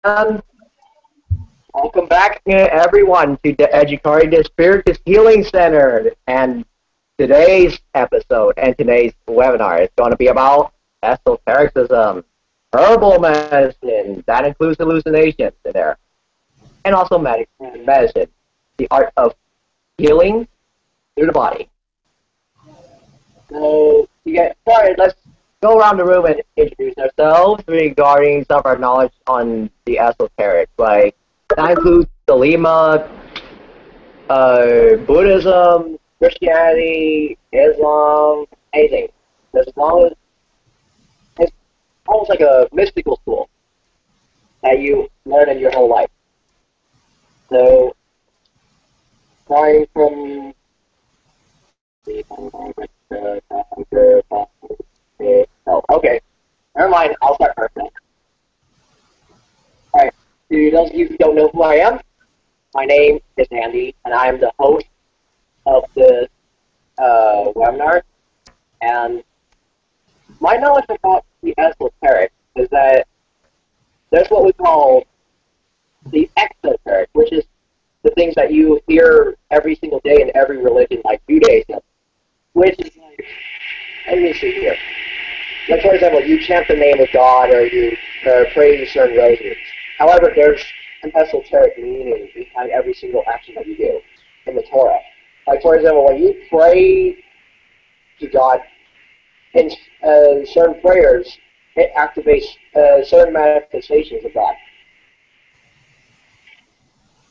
And welcome back, everyone, to the Educated Spirit Healing Center. And today's episode and today's webinar is going to be about esotericism, herbal medicine, that includes hallucinations in there, and also medicine, the art of healing through the body. So, to get started, let's go around the room and introduce ourselves regarding some of our knowledge on the esoteric. Like, that includes the Lima, Buddhism, Christianity, Islam, anything. As long as it's almost like a mystical school that you learn in your whole life. So, starting from okay, never mind, I'll start first then. Alright, to those of you who don't know who I am, my name is Andy, and I am the host of this webinar. And my knowledge about the esoteric is that there's what we call the exoteric, which is the things that you hear every single day in every religion, like Judaism, which is like, let me see here. Like, for example, you chant the name of God or you pray certain rosaries. However, there's an esoteric meaning behind every single action that you do in the Torah. Like, for example, when you pray to God in certain prayers, it activates certain manifestations of God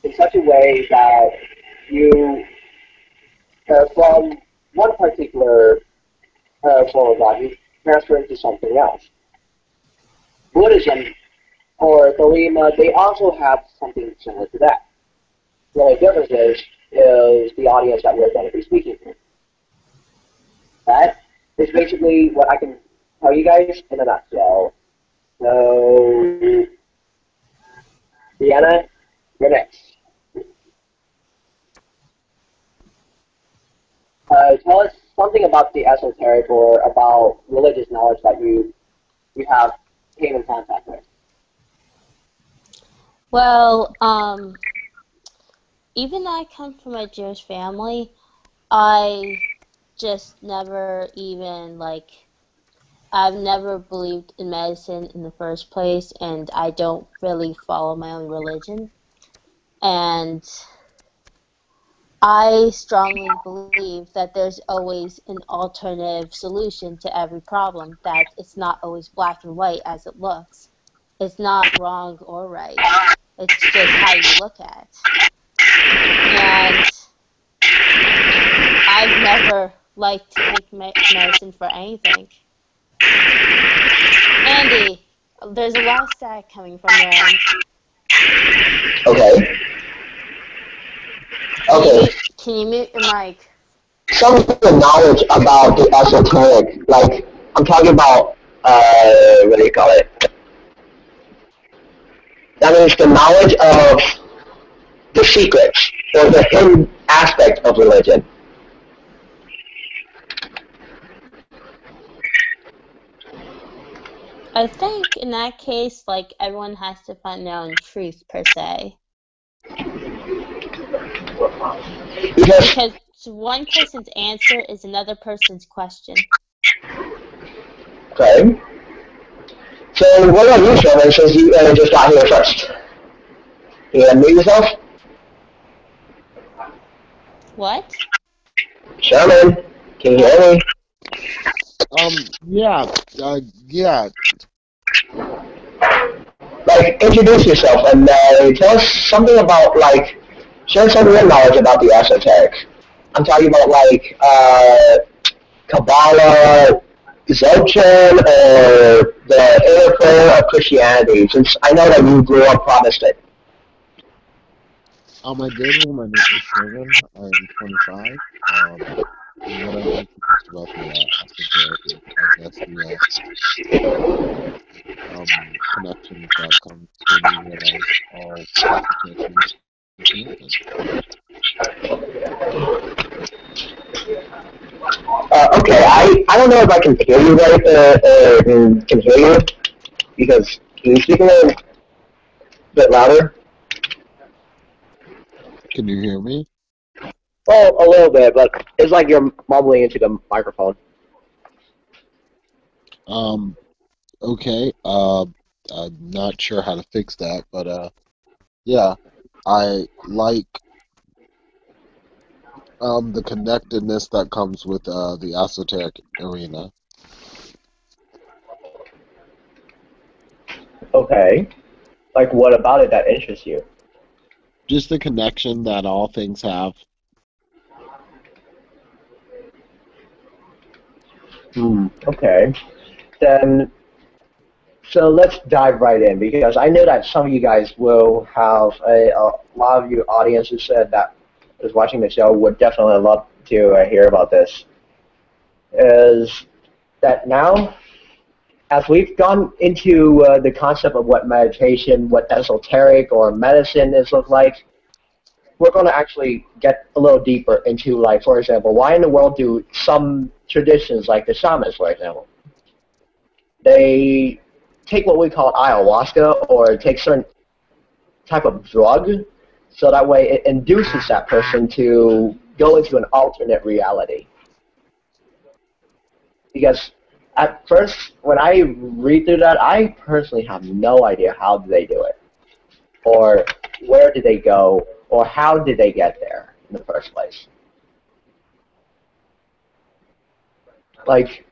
in such a way that you, from one particular form of God, you transfer into something else. Buddhism or the Lima, they also have something similar to that. The only difference is the audience that we're going to be speaking to. That is basically what I can tell you guys in a nutshell. So, Deanna, you're next. Tell us something about the esoteric or about religious knowledge that you have came in contact with. Well, even though I come from a Jewish family, I just never even, I've never believed in medicine in the first place, and I don't really follow my own religion. And I strongly believe that there's always an alternative solution to every problem, that it's not always black and white as it looks. It's not wrong or right. It's just how you look at it. And I've never liked to take medicine for anything. Andy, there's a lot of static coming from your end. Okay. Okay. Can you mute your mic? Some of the knowledge about the esoteric, like, I'm talking about, what do you call it? That means the knowledge of the secrets or the hidden aspect of religion. I think in that case, everyone has to find their own truth, per se. Because one person's answer is another person's question. Okay. So what about you, Sherman, since you just got here first? Can you unmute yourself? What? Sherman, can you hear me? Yeah. Like, introduce yourself and tell us something about, share some of your knowledge about the esoteric. I'm talking about, Kabbalah, Dzogchen, or the inner prayer of Christianity, since I know that you grew up Protestant. I did. My name is Sherman. I'm 25. What I like about the esoteric is, I guess, the connections that come when you realize all complications is connected. Okay, I don't know if I can hear you right, can hear you, because can you speak a little bit louder? Can you hear me? Well, a little bit, but it's like you're mumbling into the microphone. Okay. I'm not sure how to fix that, but yeah, I like the connectedness that comes with the esoteric arena. Okay. Like, what about it that interests you? Just the connection that all things have. Okay. Then, so let's dive right in because I know that some of you guys will have a lot of you audience who said that is watching the show would definitely love to hear about this. Is that now, as we've gone into the concept of what meditation, what esoteric or medicine is look like, we're going to actually get a little deeper into, like, for example, why in the world do some traditions, like the shamans, for example, they take what we call ayahuasca or take certain type of drug, so that way it induces that person to go into an alternate reality. Because at first, when I read through that, I personally have no idea how they do it, or where did they go, or how did they get there in the first place. Like,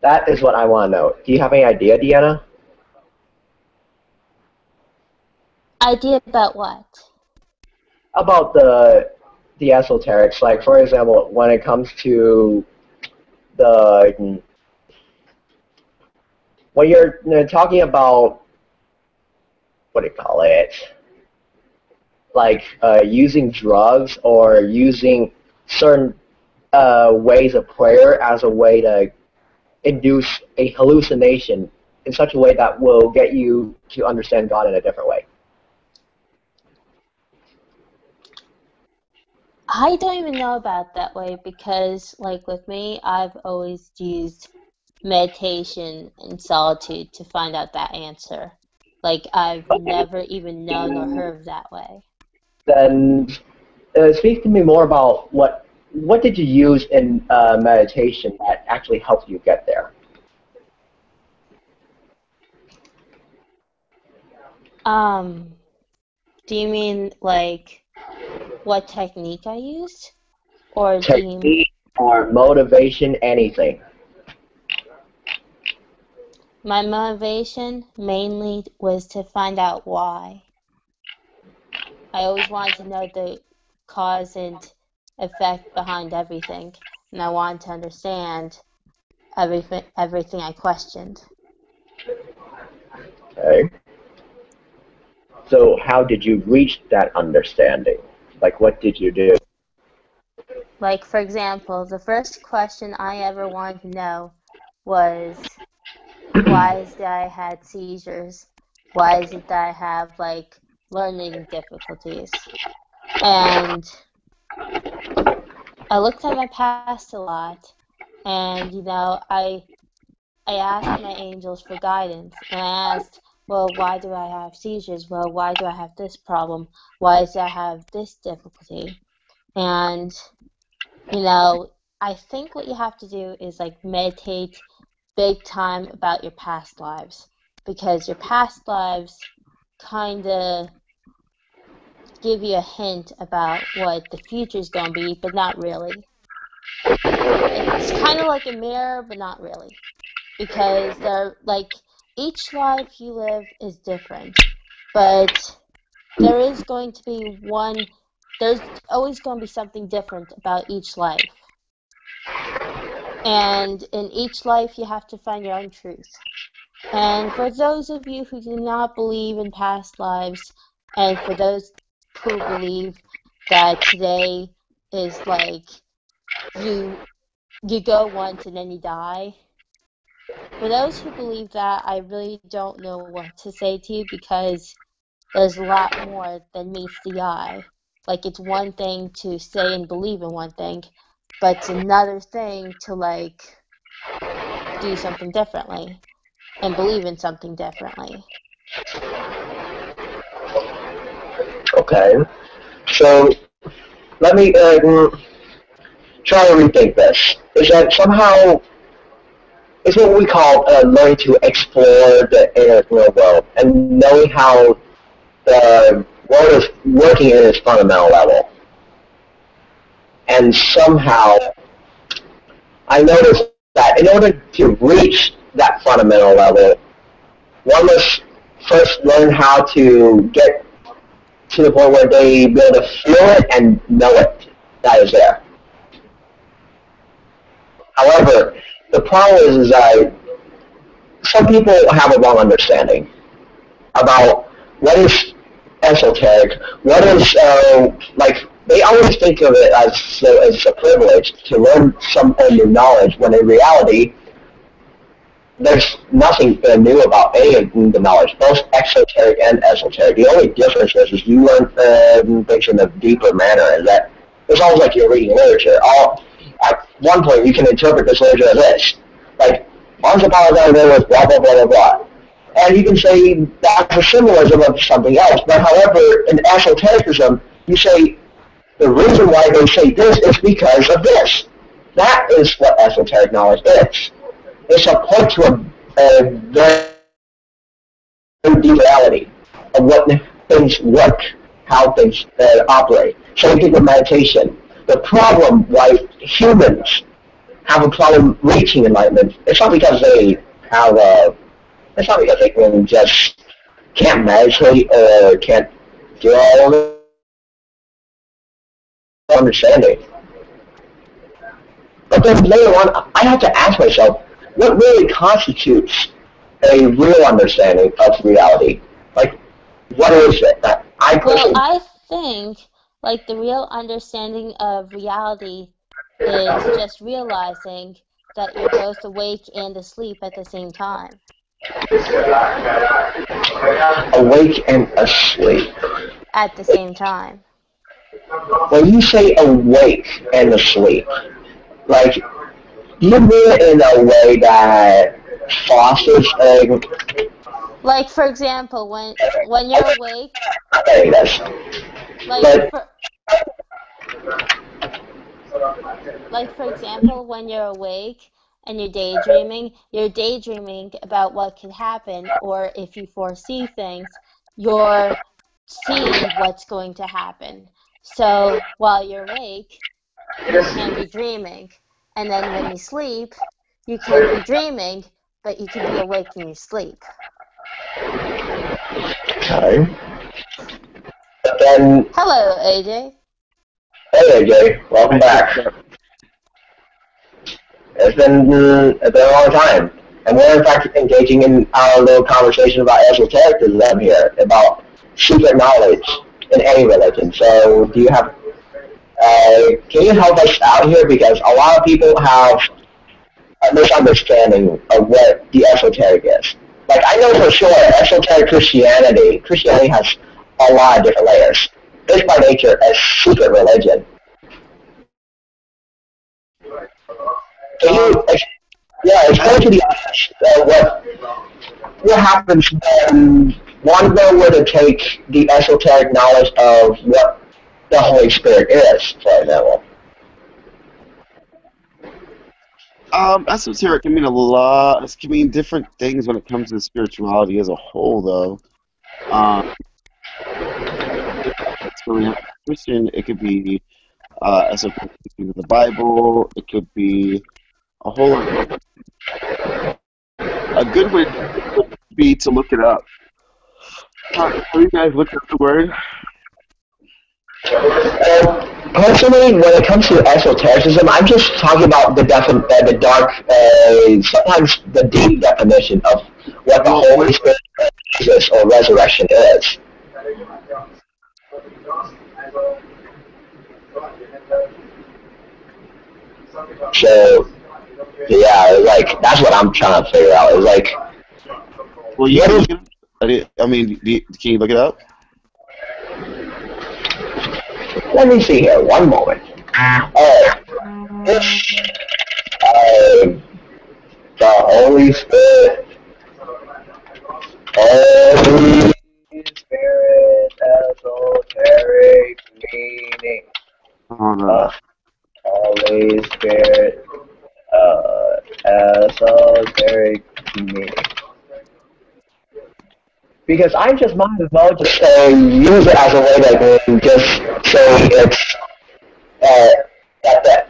that is what I want to know. Do you have any idea, Deanna? Idea about what? About the esoterics, like, for example, when it comes to the when you're talking about, what do you call it, like using drugs or using certain ways of prayer as a way to induce a hallucination in such a way that will get you to understand God in a different way. I don't even know about that way because, like with me, I've always used meditation and solitude to find out that answer. Like, I've never even known or heard of that way. Then speak to me more about what did you use in meditation that actually helped you get there? Do you mean like what technique I used? Or do you... Technique or motivation, anything. My motivation mainly was to find out why. I always wanted to know the cause and effect behind everything, and I wanted to understand everything I questioned. Okay. So how did you reach that understanding? Like, what did you do? Like, for example, the first question I ever wanted to know was, why is it that I had seizures? Why is it that I have, like, learning difficulties? And I looked at my past a lot, and, I asked my angels for guidance, and I asked, well, why do I have seizures? Well, why do I have this problem? Why do I have this difficulty? And, I think what you have to do is, like, meditate big time about your past lives, because your past lives kind of give you a hint about what the future is going to be, but not really. It's kind of like a mirror, but not really. Because each life you live is different, but there's always going to be something different about each life. And in each life, you have to find your own truth. And for those of you who do not believe in past lives, and for those who believe that today is like you go once and then you die, for those who believe that, I really don't know what to say to you, because there's a lot more than meets the eye. Like, it's one thing to say and believe in one thing, but it's another thing to, like, do something differently and believe in something differently. Okay. So let me try to rethink this. Is that somehow it's what we call learning to explore the inner world and knowing how the world is working at its fundamental level. And somehow I noticed that in order to reach that fundamental level, one must first learn how to get to the point where they be able to feel it and know it that is there. However, the problem is that some people have a wrong understanding about what is esoteric, what is, like, they always think of it as a privilege to learn some new knowledge, when in reality, there's nothing new about any of the knowledge, both exoteric and esoteric. The only difference is you learn things in a deeper manner, and that it's almost like you're reading literature. At one point, you can interpret this literature as this. Like, once upon a time there was blah, blah, blah, blah, blah. And you can say that's a symbolism of something else. But however, in esotericism, you say the reason why they say this is because of this. That is what esoteric knowledge is. It's a point to a very deep reality of what things work, how things operate. Same thing with meditation. The problem why humans have a problem reaching enlightenment, it's not because they have it's not because they can just can't meditate or can't do all of it. Understanding. But then later on, I have to ask myself, what really constitutes a real understanding of reality? Like, what is it that I personally... Well, I think, like, the real understanding of reality is just realizing that you're both awake and asleep at the same time. Awake and asleep. At the same time. When you say awake and asleep, like, do you mean it in a way that fosters a... Like, for example, when you're awake... There it is. Like, for example, when you're awake and you're daydreaming about what could happen, or if you foresee things, you're seeing what's going to happen. So while you're awake, you can be dreaming. And then when you sleep, you can be dreaming, but you can be awake in your sleep. Okay. But then... Hello, AJ. Hey, AJ. Welcome back. It's been a long time. And we're, in fact, engaging in our little conversation about esotericism here, about secret knowledge in any religion. So do you have... can you help us out here? Because a lot of people have a misunderstanding of what the esoteric is. Like, I know for sure, esoteric Christianity has a lot of different layers. It's by nature a secret religion. Can you, explain to the audience what happens when one were to take the esoteric knowledge of what the Holy Spirit is, for example? Esoteric can mean a lot. It can mean different things when it comes to spirituality as a whole, though. So we have Christian. It could be esoteric in the Bible. It could be a whole. A good way would be to look it up. Have you guys looked up the word? Personally, when it comes to esotericism, I'm just talking about the dark, sometimes the deep definition of what the Holy Spirit, Jesus, or resurrection is. So, yeah, like, that's what I'm trying to figure out. Is like, well, you can look it up. I mean, can you look it up? Let me see here. One moment. The Holy Spirit. Holy Spirit, esoteric. Holy Spirit, esoteric meaning. Because I just might as well just use it as a way that can just say it's that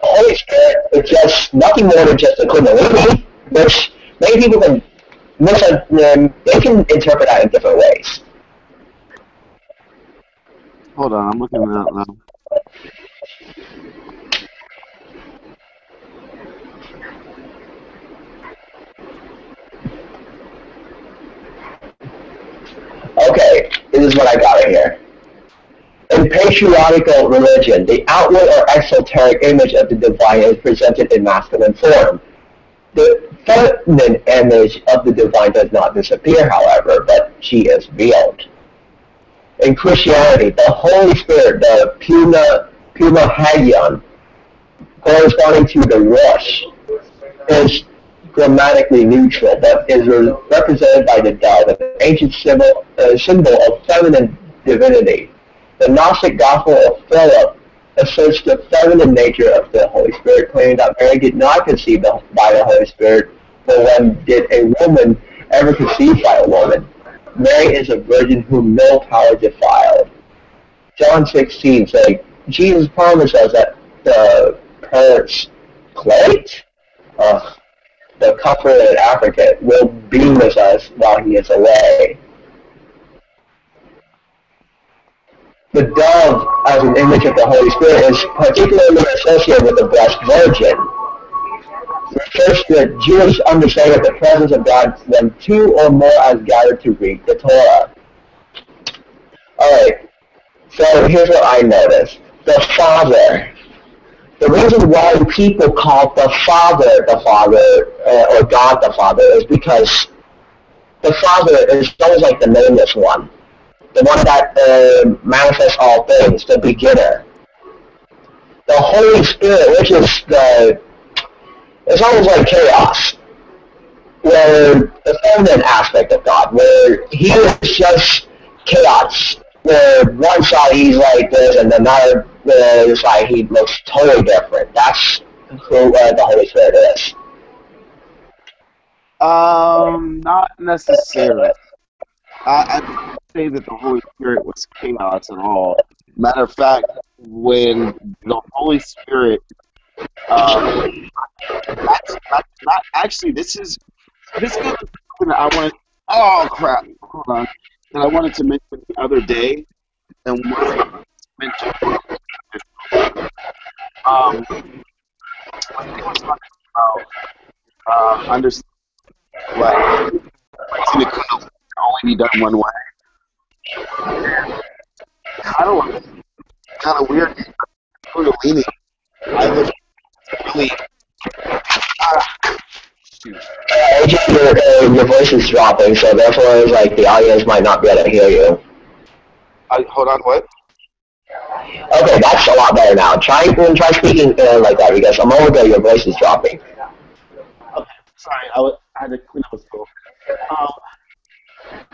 Holy Spirit is just nothing more than just a kundalini, which many people can they can interpret that in different ways. Hold on, I'm looking at that now. Okay, this is what I got right here. In patriarchal religion, the outward or exoteric image of the divine is presented in masculine form. The feminine image of the divine does not disappear, however, but she is veiled. In Christianity, the Holy Spirit, the Puma Hagion, corresponding to the Rosh, is grammatically neutral, but is represented by the dove, an ancient symbol of feminine divinity. The Gnostic Gospel of Philip asserts the feminine nature of the Holy Spirit, claiming that Mary did not conceive by the Holy Spirit, but when did a woman ever conceive by a woman? Mary is a virgin whom no power defiled. John 16 says, Jesus promised us that the Paraclete, the Comforter and Advocate, will be with us while he is away. The dove, as an image of the Holy Spirit, is particularly associated with the Blessed Virgin. Refers to the Jewish understanding of the presence of God when two or more are gathered to read the Torah. Alright, so here's what I noticed. The Father. The reason why people call the Father, or God the Father, is because the Father is always like the nameless one. The one that manifests all things, the beginner. The Holy Spirit, which is it's almost like chaos, where the feminine aspect of God, where he is just chaos, where one side he's like this, and another side he looks totally different. That's who the Holy Spirit is. Not necessarily. I didn't say that the Holy Spirit was chaos at all. Matter of fact, when the Holy Spirit, actually, this is something that I wanted. Oh crap! Hold on. That I wanted to mention the other day, and wasn't mentioned. When he was talking about understanding, like the kundalini can only be done one way. Kind of weird. Kundalini, I was really. Your voice is dropping, so therefore, like, the audience might not be able to hear you. Hold on, what? Okay, that's a lot better now. Try speaking like that, because a moment ago your voice is dropping. Okay, sorry, I had to clean up a school.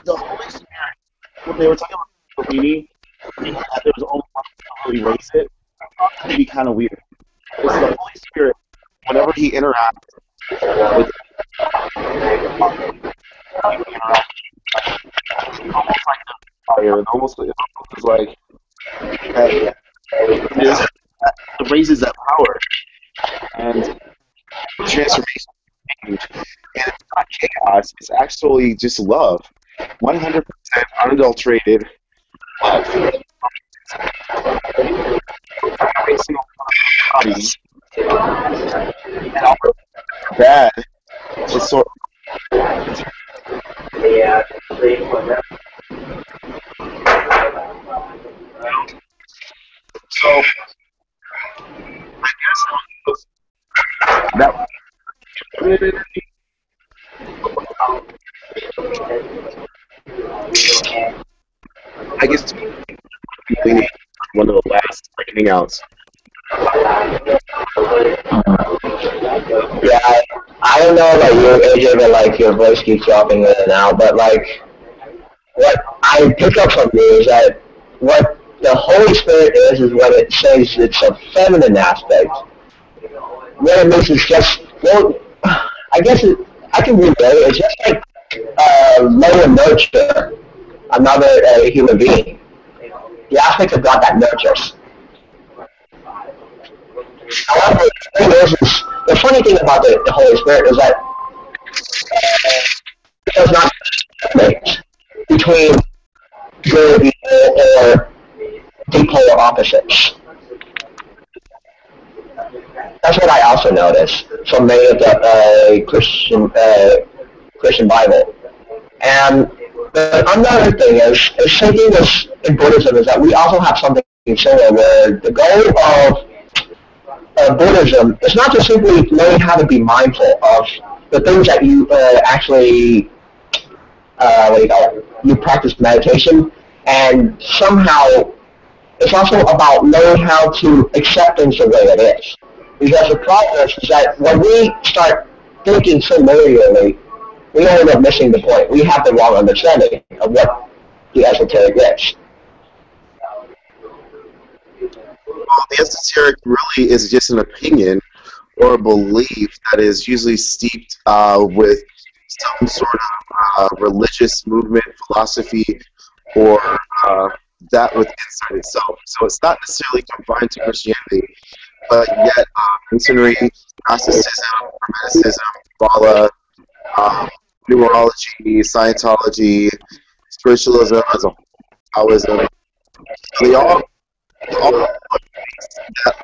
The Holy Spirit, when they were talking about Kundalini, that there was only one to really raise it, it would be kind of weird. Because the Holy Spirit, whenever he interacts with almost like a fire, almost like it raises that power and transformation, change, and it's not chaos. It's actually just love, 100% unadulterated love. Every single part of the body, and all bad is sort of. Yeah. So, I guess that I guess one of the last hangouts. Yeah, I don't know about you, AJ, but like your voice keeps dropping in and out. But like, what I pick up from you is that what the Holy Spirit is when it says it's a feminine aspect. What it means is just, well, I guess I can relate it. It's just like lower nurture another human being. The aspect of God that nurtures. However, the funny thing about the Holy Spirit is that it does not discriminate between good and evil or polar opposites. That's what I also noticed from many of the Christian Bible. And another thing is same thing as in Buddhism is that we also have something similar where the goal of Buddhism is not just simply learning how to be mindful of the things that you actually what do you call it? You practice meditation, and somehow it's also about learning how to accept things the way it is. Because the problem is that when we start thinking so linearly, we end up missing the point. We have the wrong understanding of what the esoteric is. Well, the esoteric really is just an opinion or a belief that is usually steeped with some sort of religious movement, philosophy, or that with inside itself. So it's not necessarily confined to Christianity, but yet considering Gnosticism, Hermeticism, Kabbalah, numerology, Scientology, spiritualism as a whole, Taoism, they all that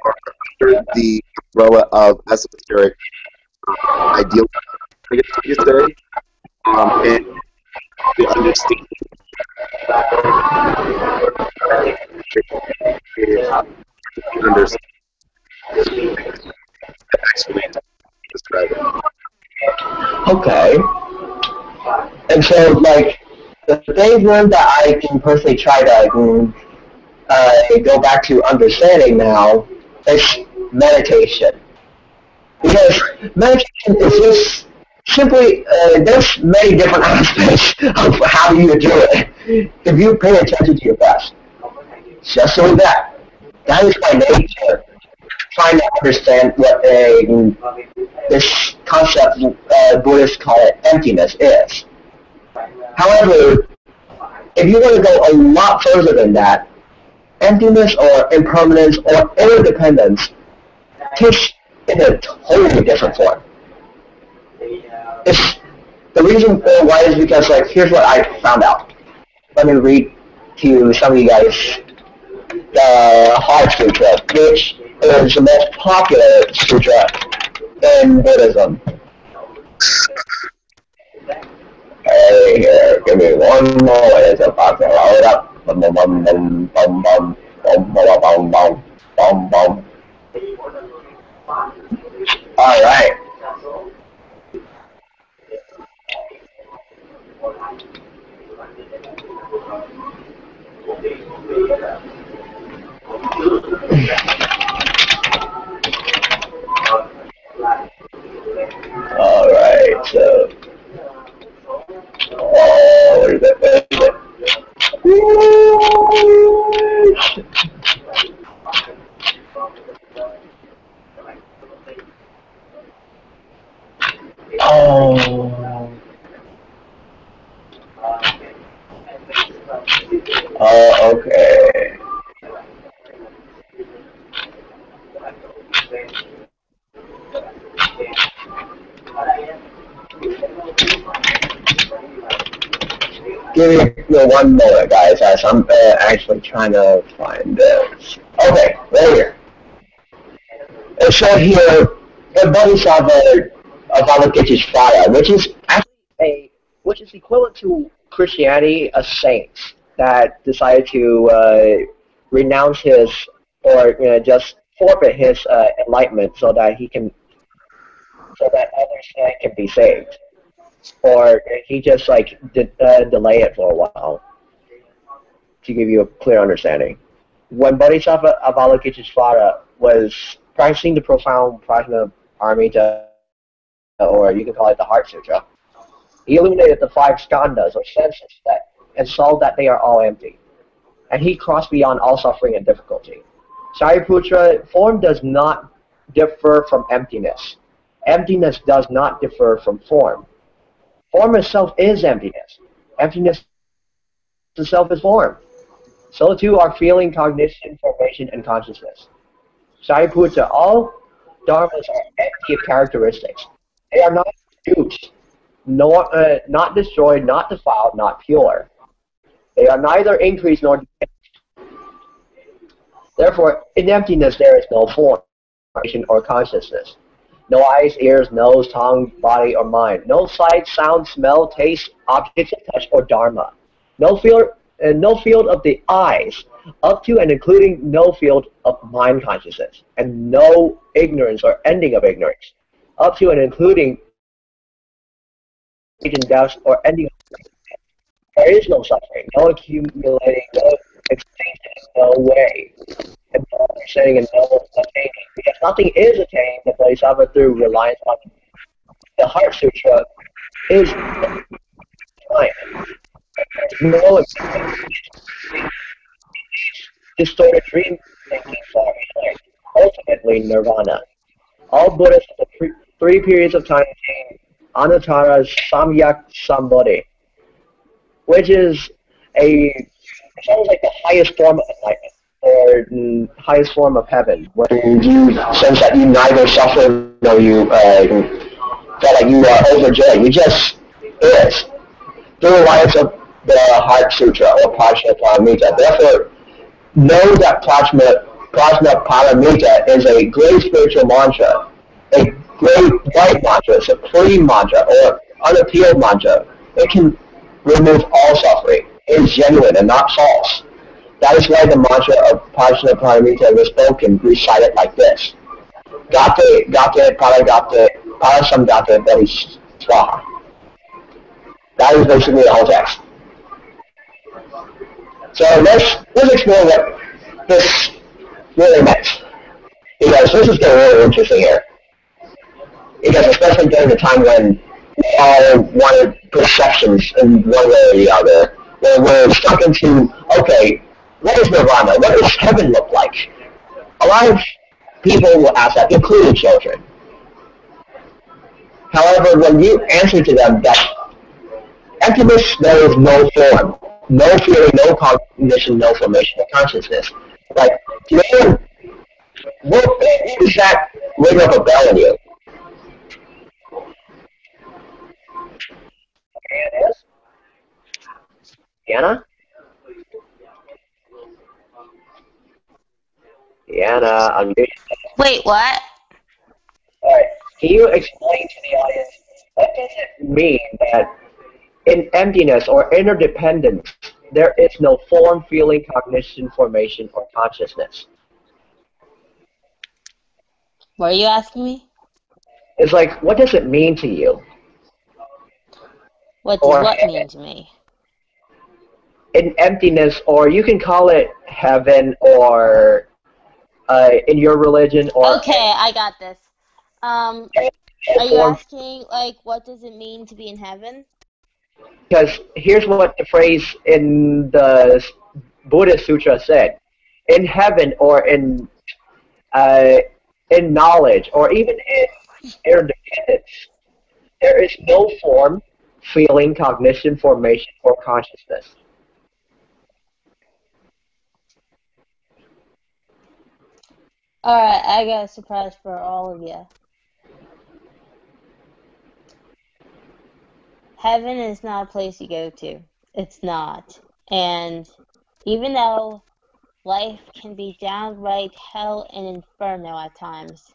are under the umbrella of esoteric ideal, I guess you could say, and the understanding actually describe it. Okay. And so, like, the thing that I can personally try to go back to understanding now is meditation. Because meditation is just simply, there's many different aspects of how you do it. If you pay attention to your breath, just doing that. That is my nature. Trying to understand what this concept Buddhists call it emptiness is. However, if you want to go a lot further than that, emptiness or impermanence or interdependence takes in a totally different form. It's, the reason why is because, like, here's what I found out. Let me read to some of you guys the Heart Sutra, which is the most popular sutra in Buddhism. Hey, here, give me one more. It's about to load up. Bum, bum, bum, bum, bum, bum, bum, bum, bum, bum, bum. All right. All right. So, where is it? Okay. Give me one moment, guys, as I'm actually trying to find this. Okay, right here. It said here, the Bodhisattva of Avalokiteshvara, which is equivalent to Christianity, a saint that decided to renounce his or just forfeit his enlightenment so that others can be saved, or he just like delay it for a while to give you a clear understanding. When Bodhisattva Avalokiteshvara was practicing the profound prajna paramita, or you can call it the Heart Sutra, he illuminated the five skandhas or senses and saw that they are all empty. and he crossed beyond all suffering and difficulty. Shariputra, form does not differ from emptiness. Emptiness does not differ from form. Form itself is emptiness. Emptiness itself is form. So too are feeling, cognition, formation, and consciousness. Shariputra, all dharmas are empty of characteristics. They are not produced, nor not destroyed, not defiled, not pure. They are neither increased nor decreased. Therefore, in emptiness there is no form, or consciousness. No eyes, ears, nose, tongue, body, or mind. No sight, sound, smell, taste, objects of touch, or dharma. No field of the eyes, up to and including no field of mind consciousness, and no ignorance or ending of ignorance, up to and including and death or ending of ignorance. There is no suffering, no accumulating, no extinction, no way, and no understanding and no attaining. Because nothing is attained, the Bodhisattva through reliance on the Heart Sutra is science. No distorted dream thinking far behind. Ultimately, nirvana. All Buddhists of the three periods of time attain Anuttara Samyak Sambodhi, which is it sounds like the highest form of enlightenment, or highest form of heaven, when you sense that you neither suffer nor you feel like you are overjoyed. You just is. Through reliance of the Heart Sutra or Prajna Paramita. Therefore, know that Prajna Paramita is a great spiritual mantra, a great white mantra, supreme mantra, or unappealed mantra. It can remove all suffering. It is genuine and not false. That is why the mantra of Prajna Paramita was spoken, recited like this. Gate, gate, paragate, parasamgate, bodhiswaha. That is basically the whole text. So let's explore what this really meant. Because this is getting really interesting here. Because especially during the time when we all wanted perceptions in one way or the other, where we're stuck into, okay, what is nirvana? What does heaven look like? A lot of people will ask that, including children. However, when you answer to them that emptiness, there is no form, no feeling, no cognition, no formation of consciousness. Like, man, what does that ring up a bell in you? It is? Diana? Diana, unmute. Wait, what? Alright, can you explain to the audience, what does it mean that in emptiness or interdependence, there is no form, feeling, cognition, formation, or consciousness? What are you asking me? It's like, what does it mean to you? What does what mean to me? In emptiness, or you can call it heaven, or in your religion, or... Okay, I got this. Are you asking, like, what does it mean to be in heaven? Because here's what the phrase in the Buddhist Sutra said. In heaven, or in knowledge, or even in interdependence, there is no form, feeling, cognition, formation, or consciousness. Alright, I got a surprise for all of you. Heaven is not a place you go to. It's not. And even though life can be downright hell and inferno at times,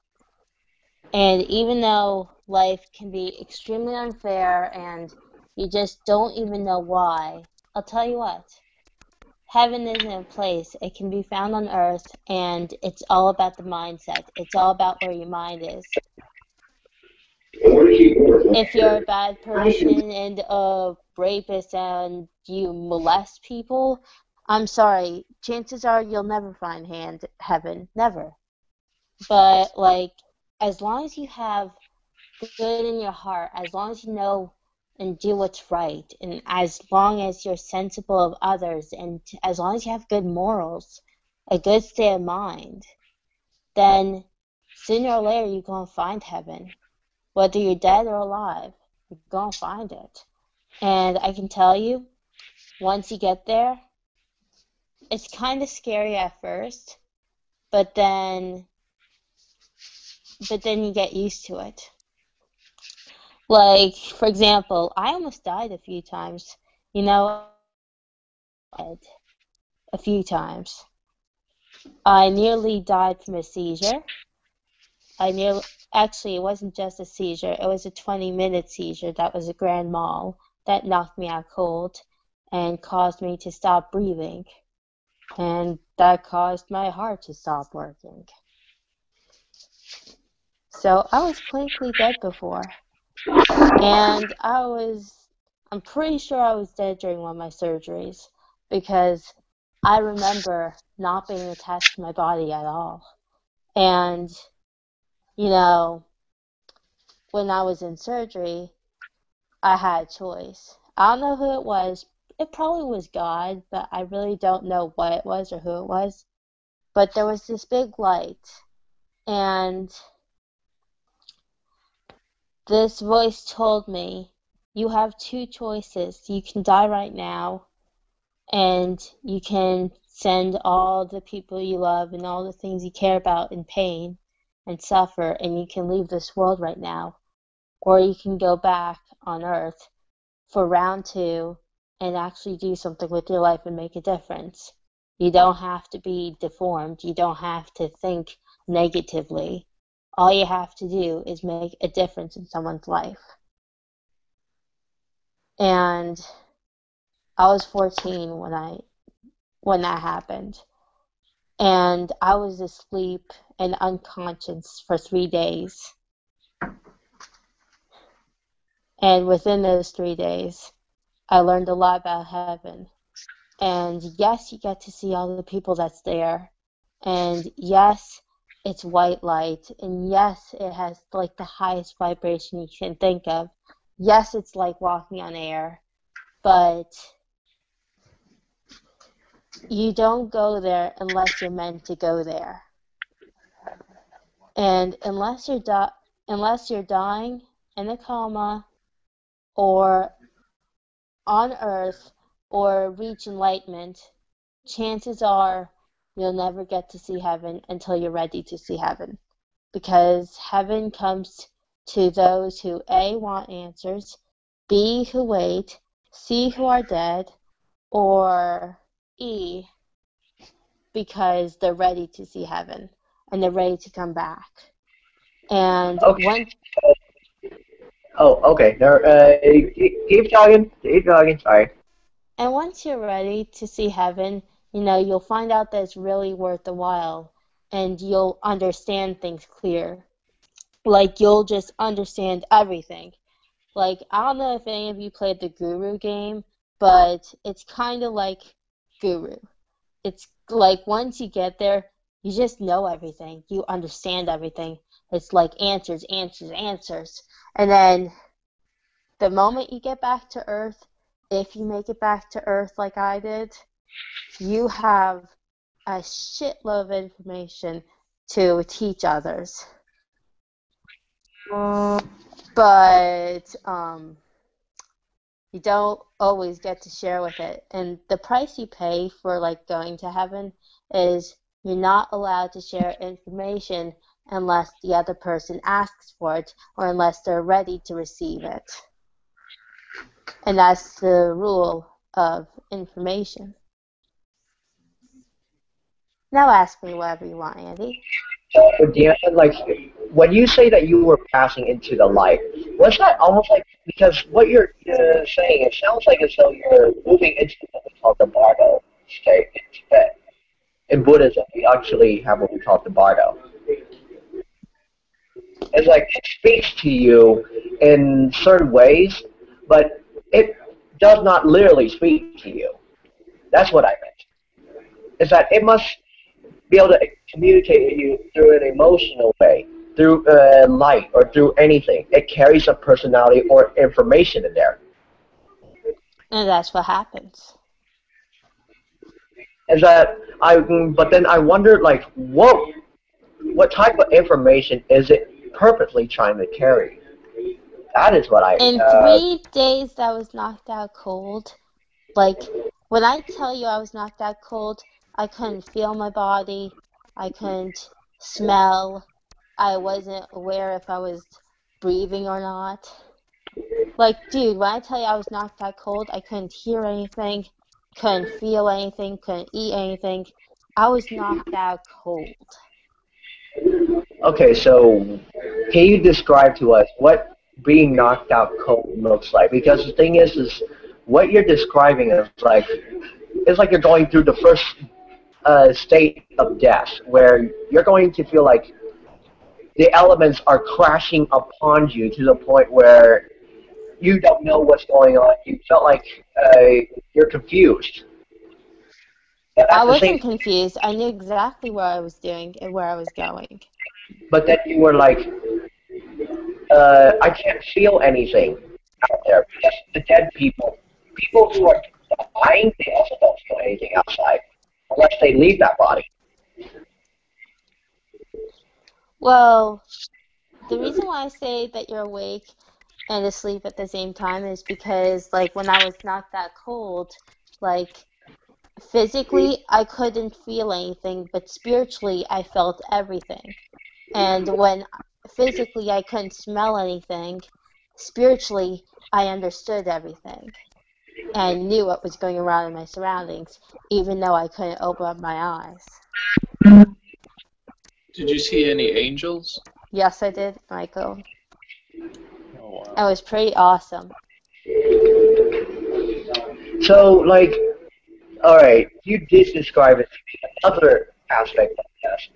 and even though life can be extremely unfair and you just don't even know why, I'll tell you what. Heaven isn't a place. It can be found on earth, and it's all about the mindset. It's all about where your mind is. If you're a bad person and a rapist and you molest people, I'm sorry, chances are you'll never find heaven. Never. But, like, as long as you have good in your heart, as long as you know and do what's right. And as long as you're sensible of others, and as long as you have good morals, a good state of mind, then sooner or later you're going to find heaven. Whether you're dead or alive, you're going to find it. And I can tell you, once you get there, it's kind of scary at first, but then you get used to it. Like, for example, I almost died a few times. You know, a few times. I nearly died from a seizure. Actually, it wasn't just a seizure. It was a 20-minute seizure that was a grand mal that knocked me out cold and caused me to stop breathing. And that caused my heart to stop working. So I was clinically dead before. And I'm pretty sure I was dead during one of my surgeries because I remember not being attached to my body at all. And, you know, when I was in surgery, I had a choice. I don't know who it was. It probably was God, but I really don't know what it was or who it was. But there was this big light, and this voice told me, you have two choices. You can die right now, and you can send all the people you love and all the things you care about in pain and suffer, and you can leave this world right now. Or you can go back on Earth for round 2 and actually do something with your life and make a difference. You don't have to be deformed. You don't have to think negatively. All you have to do is make a difference in someone's life. And I was 14 when that happened. And I was asleep and unconscious for 3 days. And within those 3 days, I learned a lot about heaven. And yes, you get to see all the people that's there. And yes, it's white light. And yes, it has like the highest vibration you can think of. Yes, it's like walking on air. But you don't go there unless you're meant to go there. And unless you're dying in a coma or on Earth or reach enlightenment, chances are you'll never get to see heaven until you're ready to see heaven. Because heaven comes to those who A, want answers, B, who wait, C, who are dead, or E, because they're ready to see heaven and they're ready to come back. And okay. Okay. Keep talking. Keep talking. Sorry. And once you're ready to see heaven, you'll find out that it's really worth the while, and you'll understand things clear. Like, you'll just understand everything. Like, I don't know if any of you played the Guru game, but it's kind of like Guru. It's like once you get there, you just know everything. You understand everything. It's like answers, answers, answers. And then the moment you get back to Earth, if you make it back to Earth like I did, you have a shitload of information to teach others. But you don't always get to share with it. And the price you pay for like going to heaven is you're not allowed to share information unless the other person asks for it or unless they're ready to receive it. And that's the rule of information. Now ask me whatever you want, Andy. So, Deanna, like, when you say that you were passing into the light, was that almost like, because what you're saying, it sounds like as though you're moving into what we call the bardo state in Tibet. In Buddhism, we actually have what we call the bardo. It's like it speaks to you in certain ways, but it does not literally speak to you. That's what I meant. Is that it must be able to communicate with you through an emotional way, through light, or through anything. It carries a personality or information in there. And that's what happens. Is that but then I wondered, like, what type of information is it purposely trying to carry? That is what In 3 days that I was knocked out cold, like, when I tell you I was knocked out cold, I couldn't feel my body, I couldn't smell, I wasn't aware if I was breathing or not. Like, dude, when I tell you I was knocked out cold, I couldn't hear anything, couldn't feel anything, couldn't eat anything. I was knocked out cold. Okay, so can you describe to us what being knocked out cold looks like? Because the thing is what you're describing is like, it's like you're going through the first state of death, where you're going to feel like the elements are crashing upon you to the point where you don't know what's going on. You felt like you're confused. I wasn't confused. I knew exactly what I was doing and where I was going. But then you were like, I can't feel anything out there, because the dead people who are dying, they also don't feel anything outside unless they leave that body. Well, the reason why I say that you're awake and asleep at the same time is because, like, when I was knocked that cold, like, physically I couldn't feel anything, but spiritually I felt everything. And when physically I couldn't smell anything, spiritually I understood everything and knew what was going around in my surroundings, even though I couldn't open up my eyes. Did you see any angels? Yes, I did, Michael. Oh, wow. It was pretty awesome. So, like, alright, you did describe it to me. Another aspect of this,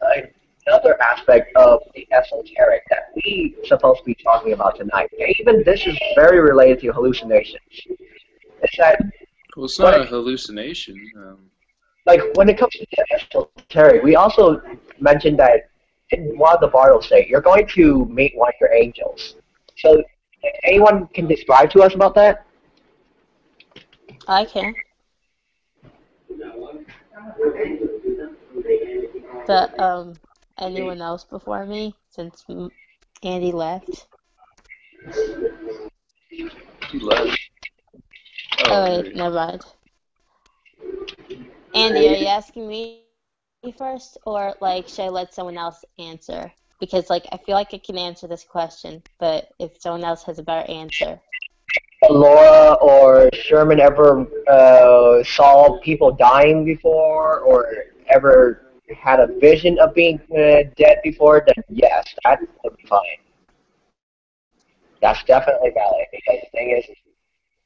another aspect of the esoteric that we supposed to be talking about tonight, and even this is very related to hallucinations. It's that, Well, it's not a hallucination. like, when it comes to the esoteric, we also mentioned that in one of the bardos say, you're going to meet one of your angels. So, anyone can describe to us about that? I can. But, anyone else before me, since Andy left? He left. Oh, wait, never mind. Andy, are you asking me first, or, like, should I let someone else answer? Because, like, I feel like I can answer this question, but if someone else has a better answer. Laura or Sherman ever saw people dying before, or ever had a vision of being dead before, then yes, that would be fine. That's definitely valid, because the thing is,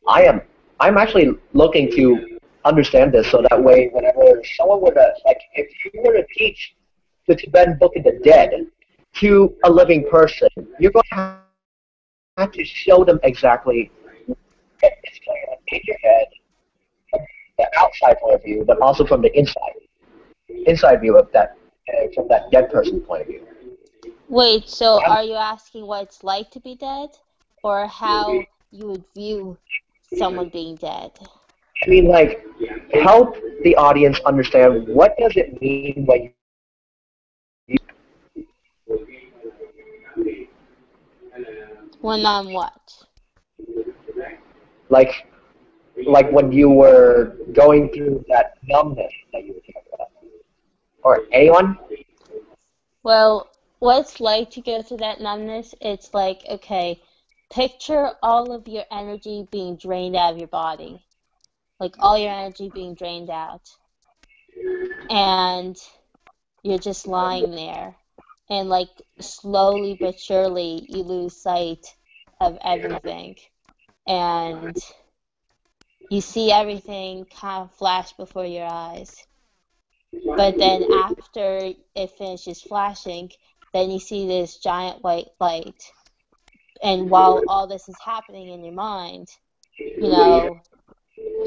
I'm actually looking to understand this, so that way, whenever someone were to, like, if you were to teach the Tibetan Book of the Dead to a living person, you're going to have to show them exactly it's going on in your head from the outside point of view, but also from the inside view of that, from that dead person's point of view. Wait, so are you asking what it's like to be dead, or how you would view someone being dead? I mean, like, help the audience understand, what does it mean when you... When I'm what? Like when you were going through that numbness that you were talking about. Or anyone? Well, what it's like to go through that numbness, it's like, okay, picture all of your energy being drained out of your body. Like, all your energy being drained out. And you're just lying there. And, like, slowly but surely, you lose sight of everything. And you see everything kind of flash before your eyes. But then after it finishes flashing, then you see this giant white light. And while all this is happening in your mind, you know,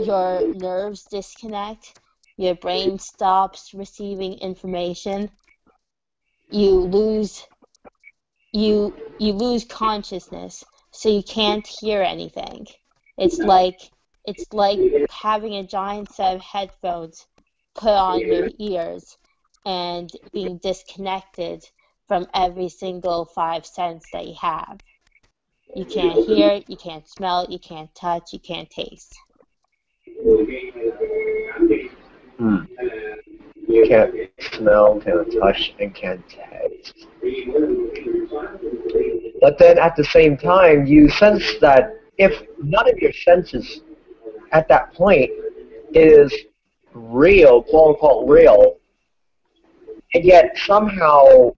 your nerves disconnect, your brain stops receiving information, you lose consciousness, so you can't hear anything. It's like it's like having a giant set of headphones put on your ears and being disconnected from every single 5 sense that you have. You can't hear, you can't smell, you can't touch, you can't taste. You can't smell, can't touch, and can't taste. But then at the same time, you sense that if none of your senses at that point is real, quote unquote real, and yet somehow,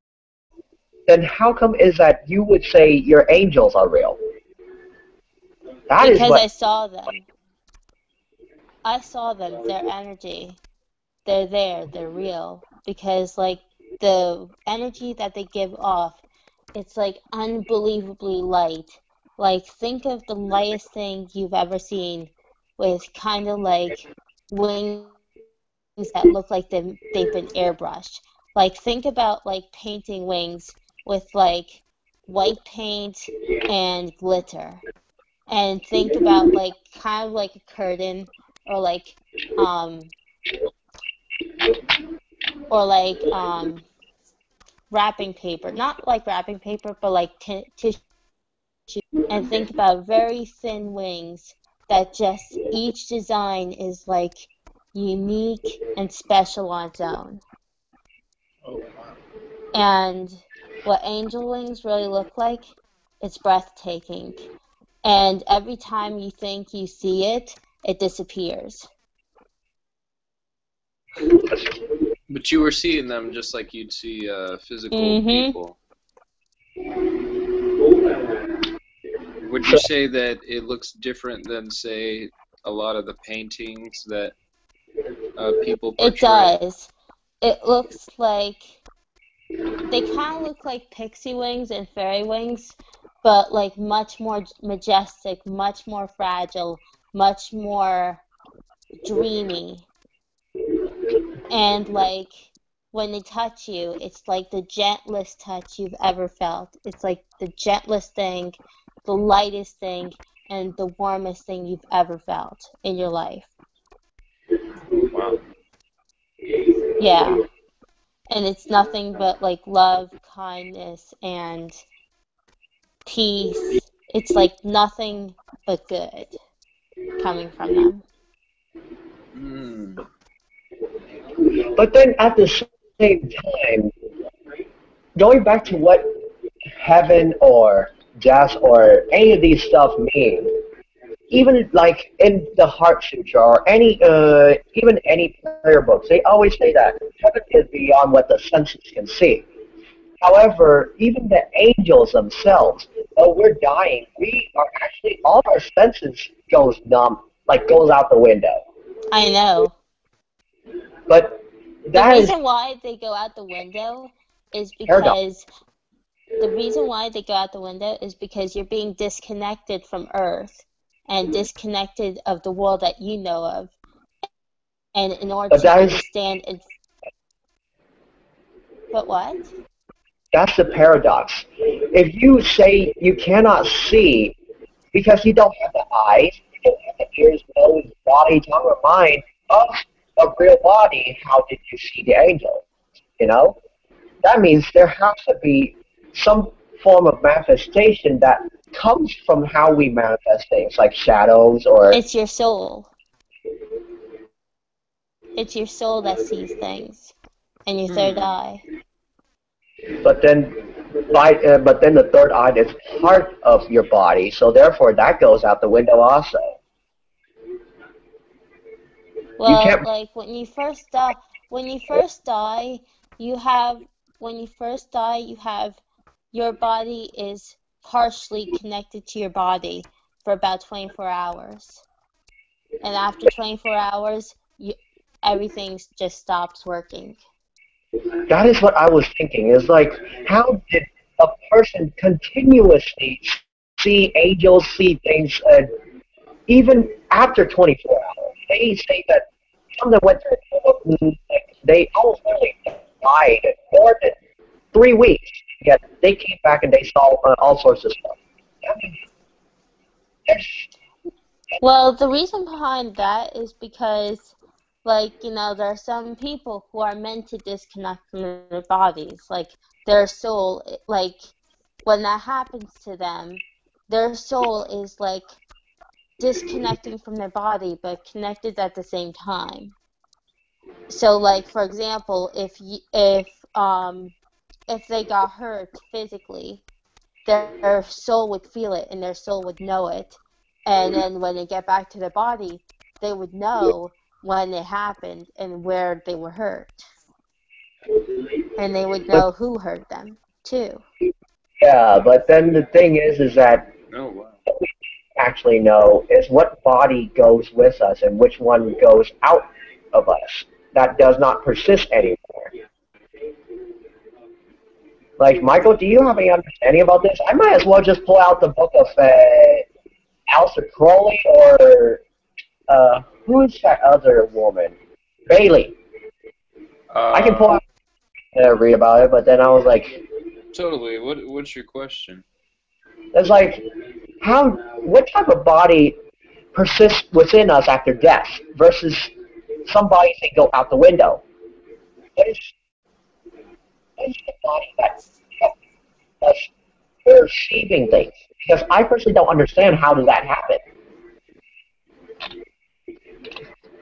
then how come is that you would say your angels are real? That is Because what I saw them. I saw them, their energy. They're there, they're real. Because, like, the energy that they give off, it's, like, unbelievably light. Like, think of the lightest thing you've ever seen with kind of, like, wings that look like they've been airbrushed. Like, think about, like, painting wings with, like, white paint and glitter. And think about, like, kind of like a curtain or like wrapping paper. Not like wrapping paper, but like tissue. And think about very thin wings that just each design is like unique and special on its own. Oh, wow. And what angel wings really look like, it's breathtaking. And every time you think you see it, it disappears. But you were seeing them just like you'd see physical people. Would you say that it looks different than, say, a lot of the paintings that people portray? It does. It looks like, they kind of look like pixie wings and fairy wings, but like much more majestic, much more fragile, much more dreamy. And like when they touch you, it's like the gentlest touch you've ever felt. It's like the gentlest thing, the lightest thing, and the warmest thing you've ever felt in your life. Wow. Yeah. And it's nothing but like love, kindness, and peace. It's like nothing but good coming from them. But then at the same time, going back to what heaven or death or any of these stuff mean, even like in the Heart Sutra or even any prayer books, they always say that heaven is beyond what the senses can see. However, even the angels themselves, though we're dying, we are actually, all our senses goes numb, like goes out the window. I know. But the reason why they go out the window is because you're being disconnected from Earth and disconnected of the world that you know of. And in order to understand it. But what? That's the paradox. If you say you cannot see because you don't have the eyes, you don't have the ears, nose, body, tongue, or mind of a real body, how did you see the angel? You know? That means there has to be some form of manifestation that comes from how we manifest things, like shadows or... It's your soul. It's your soul that sees things. And your third eye. But then the third eye is part of your body, so therefore that goes out the window also. Well, like when you first die, you have your body is partially connected to your body for about 24 hours. And after 24 hours, everything just stops working. That is what I was thinking. Is like, how did a person continuously see angels, see things, even after 24 hours? They say that some that went through, they almost really died more than 3 weeks. Yet they came back and they saw all sorts of stuff. I mean, Well, the reason behind that is because, like, there are some people who are meant to disconnect from their bodies. Like, their soul, like, when that happens to them, their soul is, like, disconnecting from their body, but connected at the same time. So, like, for example, if they got hurt physically, their soul would feel it and their soul would know it. And then when they get back to their body, they would know when it happened and where they were hurt. And they would But know who hurt them, too. yeah, but then the thing is that Oh, wow. what we actually know is what body goes with us and which one goes out of us. That does not persist anymore. Like, Michael, do you have any understanding about this? I might as well just pull out the book of Aleister Crowley or who is that other woman? Bailey. I can pull out and read about it, but then I was like, Totally. What's your question? it's like, what type of body persists within us after death versus some bodies that go out the window? What is the body that helps us perceiving things? Because I personally don't understand how does that happen.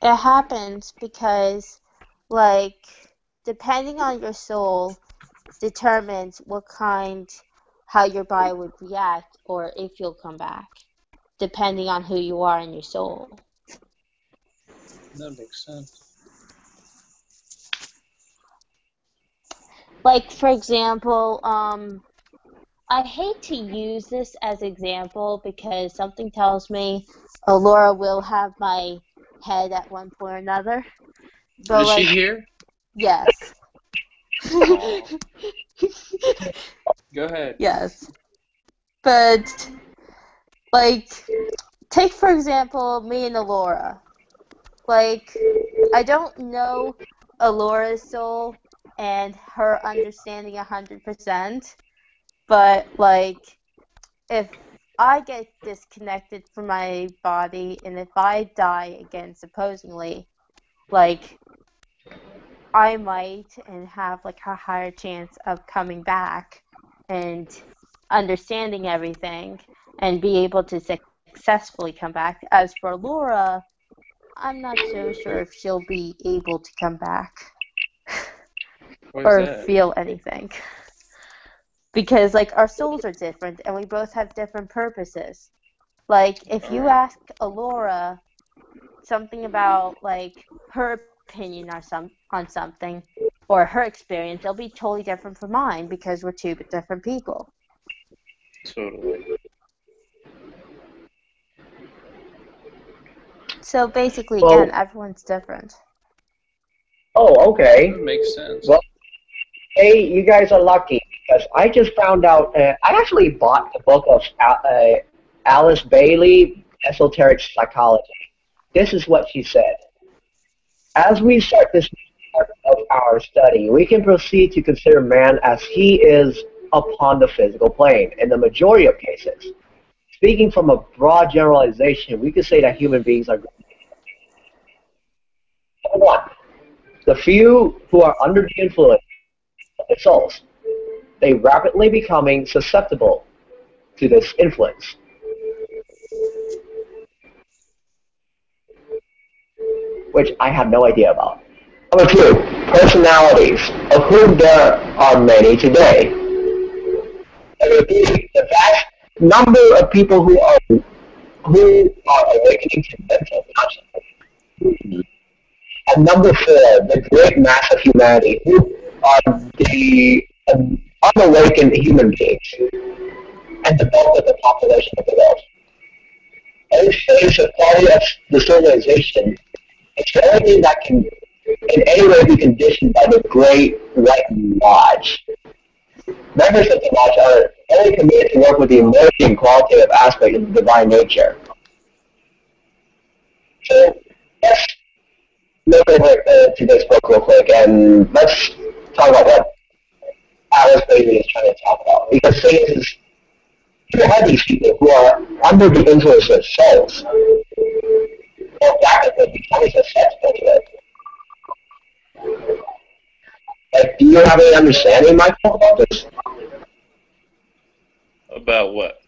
It happens because, like, depending on your soul determines how your body would react or if you'll come back, depending on who you are in your soul. That makes sense. Like, for example, I hate to use this as example because something tells me Laura will have my head at one point or another. But, Is she here? Yes. Oh. Go ahead. Yes. But, like, take for example me and Alora. Like, I don't know Alora's soul and her understanding 100%, but, like, if I get disconnected from my body and if I die again, supposedly, like, I might and have, like, a higher chance of coming back and understanding everything and be able to successfully come back. As for Laura, I'm not so sure if she'll be able to come back or feel anything. Because, like, our souls are different and we both have different purposes. Like, if you ask Alora something about, like, her opinion on something or her experience, it'll be totally different from mine because we're two different people. Totally. So basically, again, everyone's different. Oh, okay. That makes sense. Well, hey, you guys are lucky because I just found out. I actually bought the book of Alice Bailey, Esoteric Psychology. This is what she said. As we start this part of our study, we can proceed to consider man as he is upon the physical plane in the majority of cases. Speaking from a broad generalization, we could say that human beings are. Number one, the few who are under the influence of their souls, they rapidly becoming susceptible to this influence. Which I have no idea about. Number two, personalities, of whom there are many today. Number three, the vast number of people who are awakening to mental consciousness. And number four, the great mass of humanity, who are the unawakened human beings, and the bulk of the population of the world. Any phase of quality of the civilization, it's the only thing that can in any way be conditioned by the Great White Lodge. Members of the Lodge are only committed to work with the emerging qualitative aspect of the divine nature. So let's look over to this book real quick and let's talk about what Alice Bailey is trying to talk about. Because things is, you have these people who are under the influence of souls. Well, back at the beginning of sex anyway. Like, do you have any understanding, Michael, about this? About what?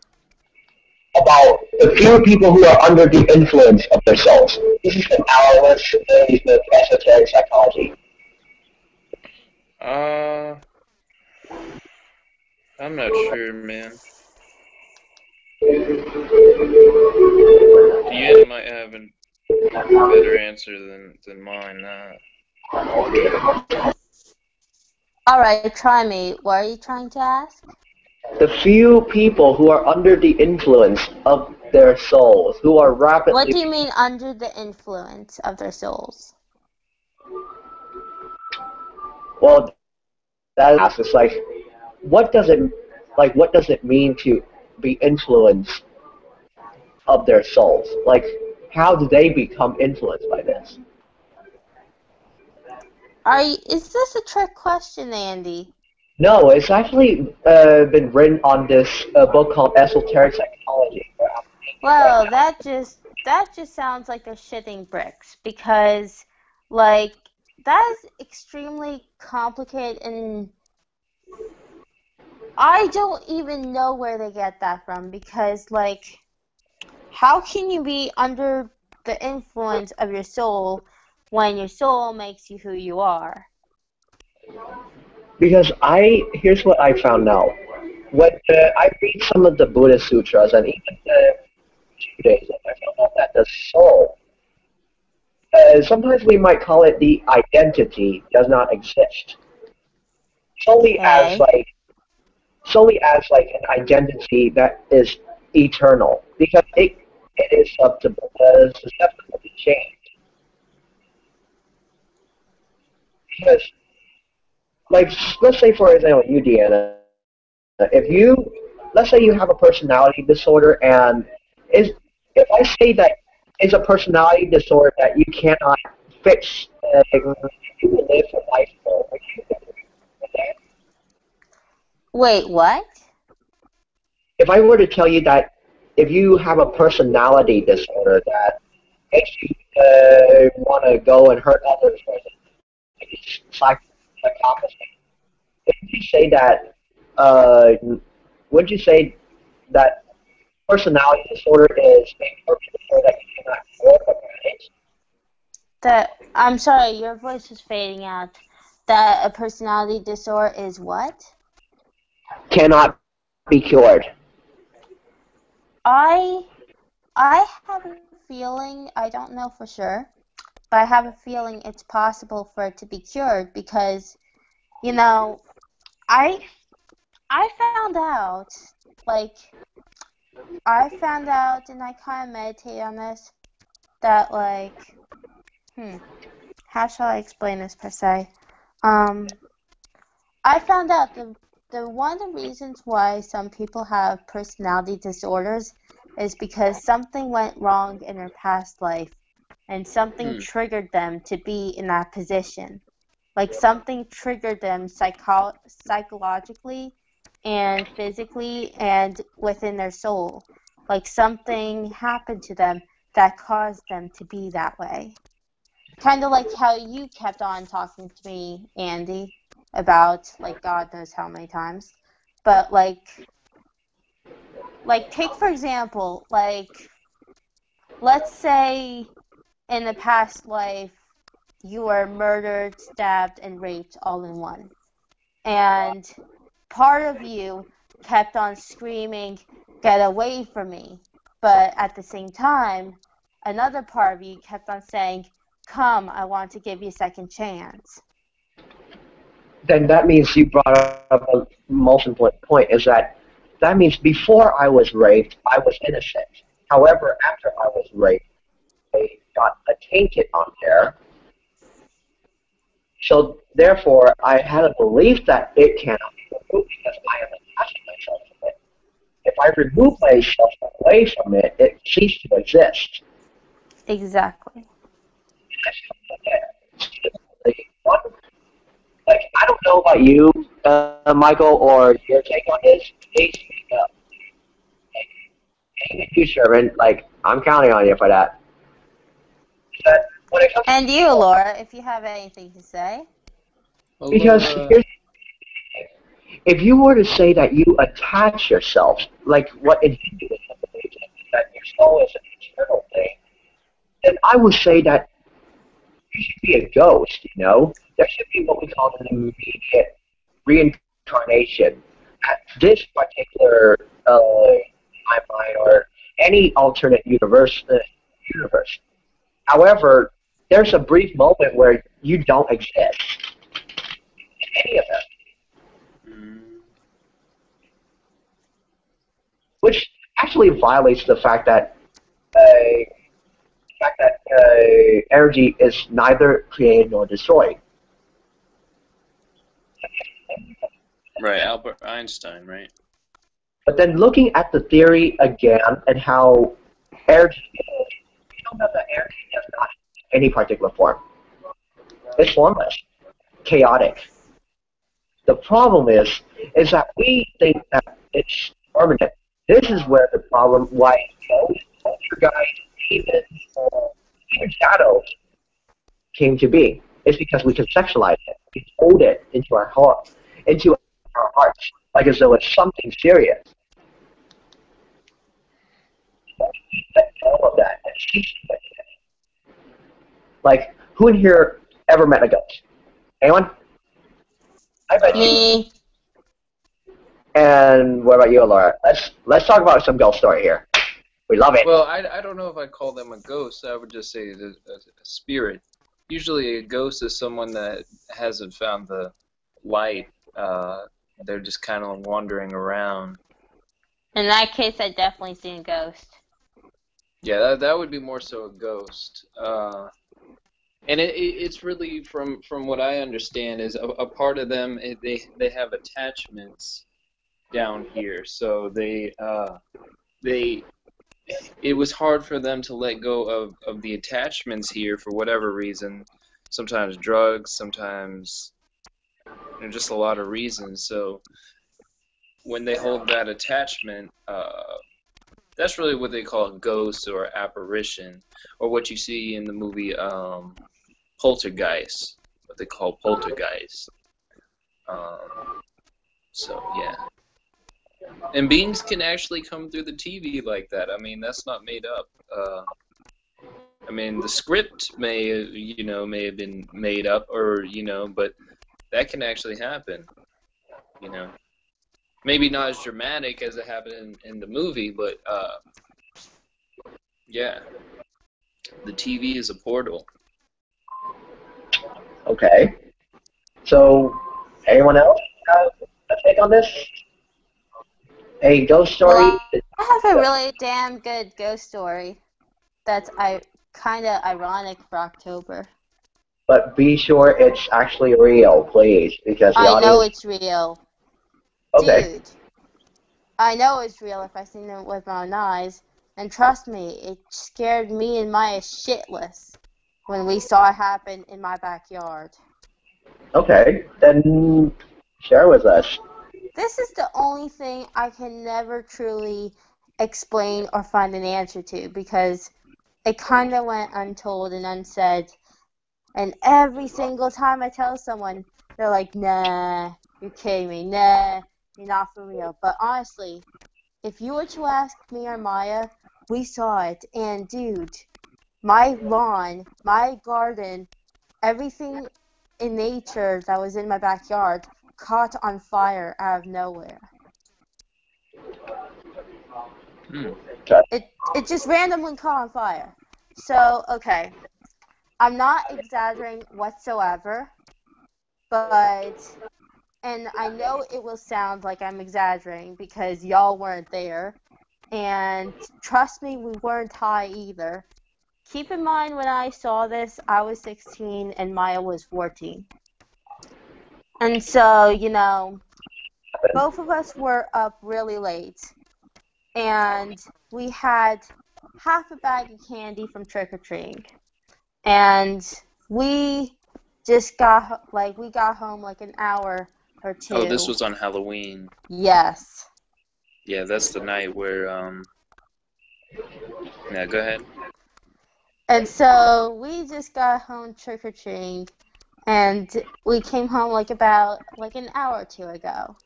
About the few people who are under the influence of their souls. This is from Alice with esoteric psychology. I'm not sure, man. Deanna might have a better answer than mine. Alright, try me. What are you trying to ask? The few people who are under the influence of their souls, who are rapidly... What do you mean under the influence of their souls? Well, that's it's like, what does it mean to be influenced of their souls? Like, how do they become influenced by this? Is this a trick question, Andy? No, it's actually been written on this book called Esoteric Psychology. Well, that just sounds like they're shitting bricks, because, like, that is extremely complicated, and I don't even know where they get that from, because, like, how can you be under the influence of your soul when your soul makes you who you are? Because here's what I found out. When I read some of the Buddhist sutras and even the Judaism, I found out that the soul, sometimes we might call it the identity, does not exist. Solely as like an identity that is eternal, because it is susceptible to change. Because, like, let's say for example, you, Deanna, let's say you have a personality disorder, and if I say that it's a personality disorder that you cannot fix, you will live for life for, would you agree with that? Wait, what? If I were to tell you that if you have a personality disorder that makes you want to go and hurt others, or it's psychopathy, wouldn't you say that? Wouldn't you say that personality disorder is a personality disorder that you cannot cure or manage? I'm sorry, your voice was fading out. That a personality disorder is what? Cannot be cured. I have a feeling, I don't know for sure, but I have a feeling it's possible for it to be cured, because, you know, I found out, and I kind of meditate on this, that, like, how shall I explain this per se? I found out one of the reasons why some people have personality disorders is because something went wrong in their past life, and something triggered them to be in that position. Like, something triggered them psychologically and physically and within their soul. Like, something happened to them that caused them to be that way. Kind of like how you kept on talking to me, Andy, about, like, God knows how many times. But, like, take, for example, like, let's say in the past life you were murdered, stabbed, and raped all in one. And part of you kept on screaming, "Get away from me." But at the same time, another part of you kept on saying, "Come, I want to give you a second chance." Then that means you brought up a most important point, is that means before I was raped, I was innocent. However, after I was raped, I got a tainted on there. So therefore, I had a belief that it cannot be removed because I am attaching myself to it. If I remove myself away from it, it ceases to exist. Exactly. Like, I don't know about you, Michael, or your take on this. Please speak up. Anything you, Sherman, like, I'm counting on you for that. And you, Laura, if you have anything to say. Well, Because Laura, if you were to say that you attach yourself, like what in Hinduism believes that your soul is an eternal thing, then I would say that you should be a ghost, you know? There should be what we call an immediate reincarnation at this particular timeline or any alternate universe. However, there's a brief moment where you don't exist in any of them, which actually violates the fact that energy is neither created nor destroyed. right, Albert Einstein, right? But then looking at the theory again and how energy, we know that energy does not have any particular form. It's formless, chaotic. The problem is that we think that it's permanent. This is where the problem, why poltergeist, demons, even shadows came to be. It's because we conceptualize it. We hold it into our hearts, like as though it's something serious. Let go of that and cease with it. Like, who in here ever met a ghost? Anyone? I bet you. Me. And what about you, Laura? Let's talk about some ghost story here. We love it. Well, I don't know if I'd call them a ghost. I would just say a spirit. Usually a ghost is someone that hasn't found the light. They're just kind of wandering around. In that case, I definitely seen a ghost. Yeah, that would be more so a ghost. And it's really, from what I understand, is a part of them, they have attachments down here. So it was hard for them to let go of the attachments here for whatever reason. Sometimes drugs, sometimes just a lot of reasons. So when they hold that attachment, that's really what they call a ghost or apparition, or what you see in the movie Poltergeist, what they call poltergeist. So yeah. And beings can actually come through the TV like that. I mean, that's not made up. I mean, the script may have been made up, or but that can actually happen. Maybe not as dramatic as it happened in the movie, but yeah, the TV is a portal. Okay. So, anyone else have a take on this? A ghost story? Well, I have a really damn good ghost story that's kind of ironic for October. But be sure it's actually real, please, because the I audience... know it's real. Okay. Dude, I know it's real if I seen it with my own eyes. And trust me, it scared me and Maya shitless when we saw it happen in my backyard. Okay, then share with us. This is the only thing I can never truly explain or find an answer to, because it kind of went untold and unsaid. And every single time I tell someone, they're like, nah, you're kidding me, nah, you're not for real. But honestly, if you were to ask me or Maya, we saw it. And dude, my lawn, my garden, everything in nature that was in my backyard caught on fire out of nowhere. It just randomly caught on fire. So, okay, I'm not exaggerating whatsoever, and I know it will sound like I'm exaggerating because y'all weren't there, and trust me, we weren't high either. Keep in mind, when I saw this, I was 16 and Maya was 14. And so, both of us were up really late, and we had half a bag of candy from trick-or-treating. And we just got home like an hour or two. Oh, this was on Halloween. Yes. Yeah, that's the night where, yeah, go ahead. And so we just got home trick-or-treating, and we came home like about an hour or two ago,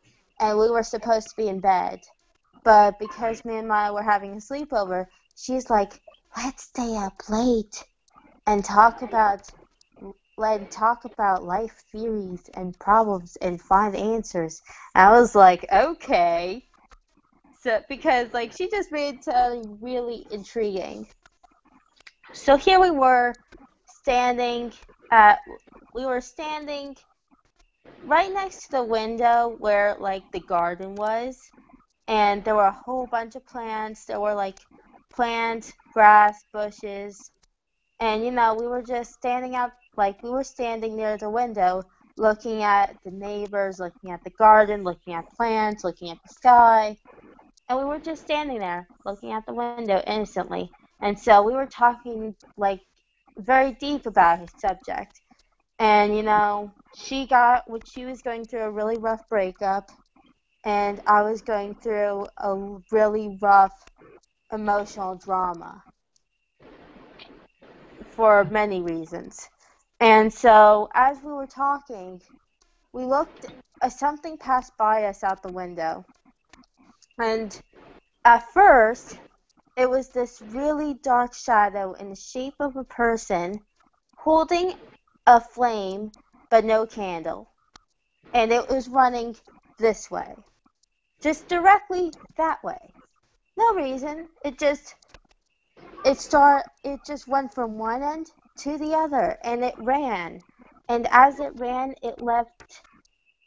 and we were supposed to be in bed. But because me and Maya were having a sleepover, she's like, let's stay up late and talk about life theories and problems and find answers. And I was like, okay. So because she just made something really intriguing. So here we were standing right next to the window where the garden was, and there were a whole bunch of plants. There were plants, grass, bushes, and we were just standing out, we were standing near the window, looking at the neighbors, looking at the garden, looking at plants, looking at the sky, and we were just standing there, looking at the window innocently. And so we were talking very deep about his subject, and she was going through a really rough breakup, and I was going through a really rough emotional drama for many reasons. And so as we were talking, we looked, something passed by us out the window. And at first, it was this really dark shadow in the shape of a person holding a flame but no candle. And it was running this way. Just directly that way. No reason. It just went from one end to the other, and it ran. And as it ran, it left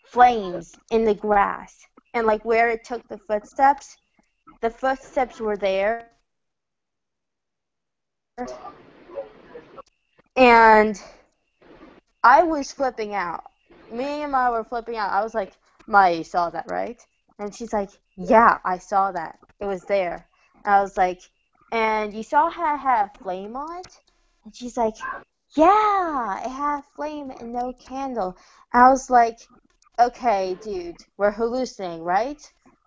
flames in the grass. And where it took the footsteps were there. And I was flipping out. Me and Maya were flipping out. I was like, Maya, you saw that, right? And she's like, yeah, I saw that. It was there. And I was like, and you saw how it had a flame on it? And she's like, yeah, it had a flame and no candle. And I was like, okay, dude, we're hallucinating, right?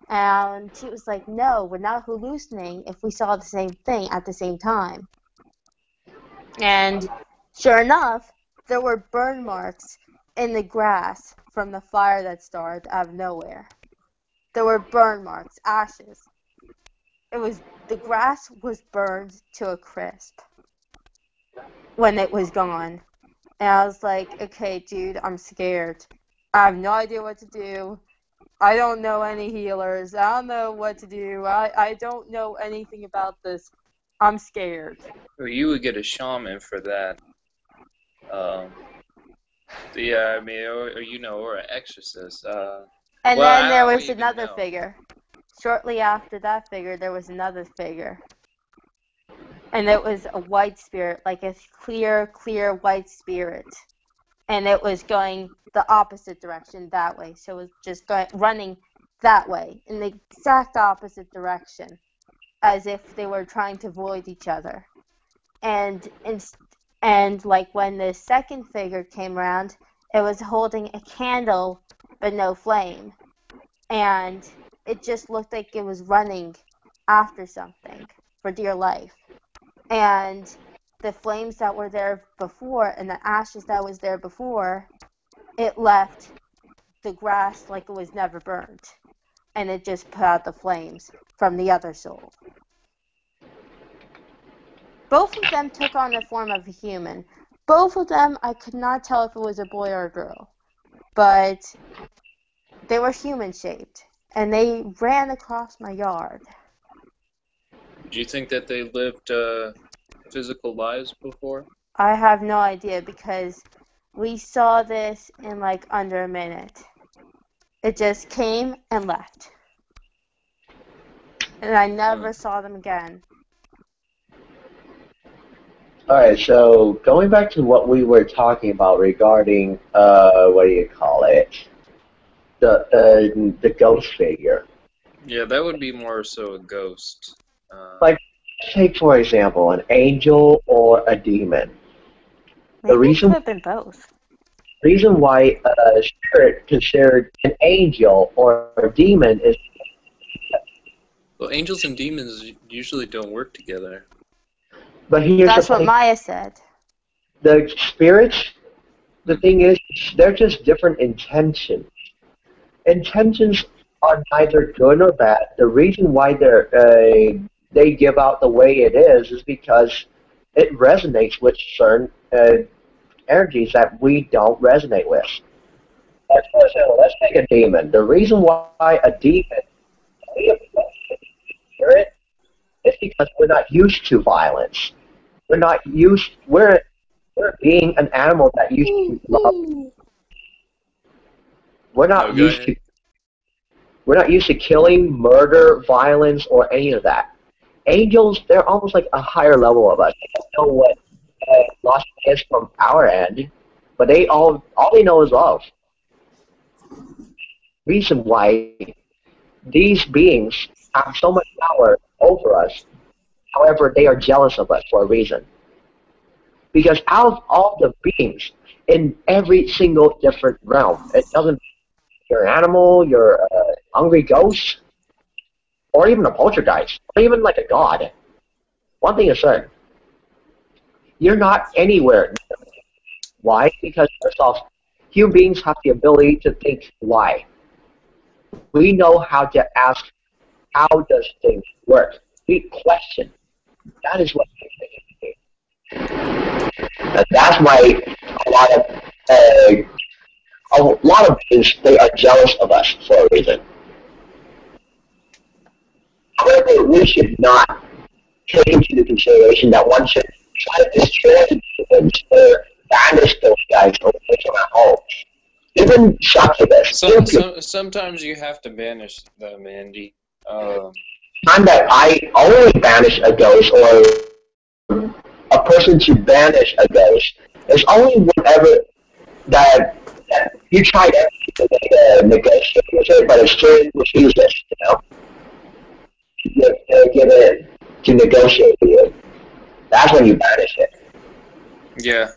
And she was like, no, we're not hallucinating if we saw the same thing at the same time. And sure enough, there were burn marks in the grass from the fire that started out of nowhere. There were burn marks, ashes. The grass was burned to a crisp when it was gone. And I was like, okay, dude, I'm scared. I have no idea what to do. I don't know any healers. I don't know what to do. I don't know anything about this. I'm scared. Well, you would get a shaman for that. Yeah, I mean, or an exorcist. And well, then I there don't was even another know. figure. Shortly after that figure, there was another figure. And it was a white spirit, like a clear white spirit. And it was going the opposite direction that way. So it was just running that way, in the exact opposite direction, as if they were trying to avoid each other. And when the second figure came around, it was holding a candle but no flame. And it just looked like it was running after something for dear life. And the flames that were there before and the ashes that was there before, it left the grass like it was never burned. And it just put out the flames from the other soul. Both of them took on the form of a human. Both of them, I could not tell if it was a boy or a girl. But they were human-shaped. And they ran across my yard. Do you think that they lived physical lives before? I have no idea, because we saw this in under a minute. It just came and left. And I never saw them again. Alright, so going back to what we were talking about regarding, what do you call it? The ghost figure. Yeah, that would be more so a ghost. Take for example, an angel or a demon. Maybe it could have been both. Reason why a spirit considered an angel or a demon is. Well, angels and demons usually don't work together. But here's That's the what thing: Maya said. the spirits. The thing is, they're just different intentions. Intentions are neither good nor bad. The reason why they give out the way it is because it resonates with certain energies that we don't resonate with. Like, for example, let's take a demon. The reason why a demon we approach spirit is because we're not used to violence. We're not used. We're being an animal that used to love. We're No, not go used ahead. to. We're not used to killing, murder, or or any of that. Angels, they're almost like a higher level of us. They don't know what loss is from our end, but all they know is love. Reason why these beings have so much power over us. However, they are jealous of us for a reason. Because out of all the beings in every single different realm, it doesn't. You're an animal, you're a hungry ghost, or even a poltergeist, or even like a god. One thing is certain: you're not anywhere. Why? Because first off, human beings have the ability to think why. We know how to ask, how does things work? We question. That is what makes it. And that's why a lot of beings, they are jealous of us for a reason. However, we should not take into the consideration that one should try to destroy the humans or banish those guys away from our homes. Even succubus. Sometimes you have to banish them, Andy. Time that I only banish a ghost or a person to banish a ghost is only whenever that you tried everything to negotiate with it, but it still refuses, to give in, to negotiate with you. That's when you banish it. Yeah.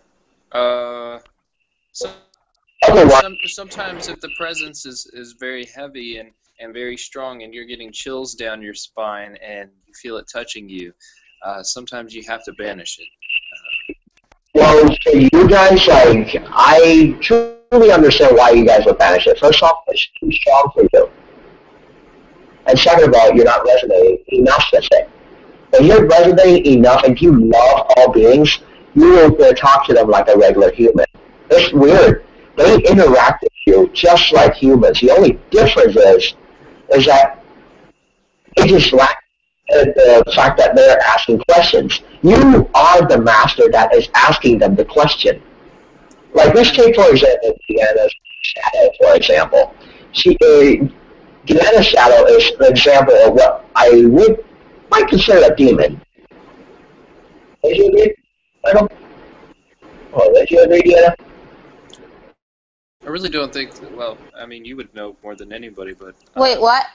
Sometimes if the presence is very heavy and very strong and you're getting chills down your spine and you feel it touching you, sometimes you have to banish it. Well, for you guys, like, I truly understand why you guys would banish it. First off, it's too strong for you. And second of all, you're not resonating enough with it. When you're resonating enough and you love all beings, you will talk to them like a regular human. It's weird. They interact with you just like humans. The only difference is that they just lack the fact that they're asking questions. You are the master that is asking them the question. Like, let's take, for example, Deanna's shadow, for example. Deanna's shadow is an example of what might consider a demon. Would you agree, Michael? Or would you agree, Deanna? I really don't think. Well, I mean, you would know more than anybody, but. Wait, what?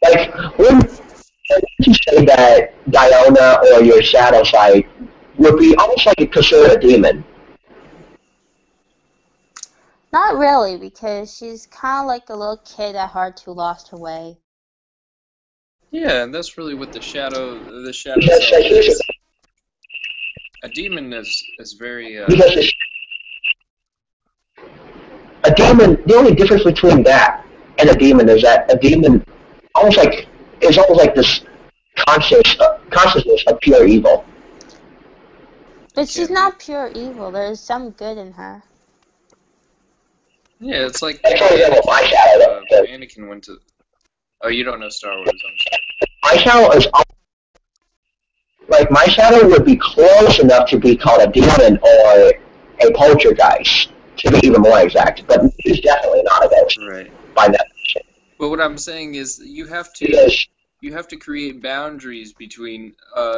Like, wouldn't you say that Diona or your shadow side would be almost like considered a demon? Not really, because she's kind of like a little kid at heart who lost her way. Yeah, and that's really what the shadow self is. A demon is very. Because a demon, the only difference between that and a demon is that a demon is almost like this consciousness of pure evil. But she's not pure evil. There's some good in her. Yeah, it's like Anakin went to. Oh, you don't know Star Wars. I'm sorry. My shadow is like, my shadow would be close enough to be called a demon or a poltergeist, to be even more exact. But he's definitely not a ghost, right? By definition. But what I'm saying is, you have to create boundaries between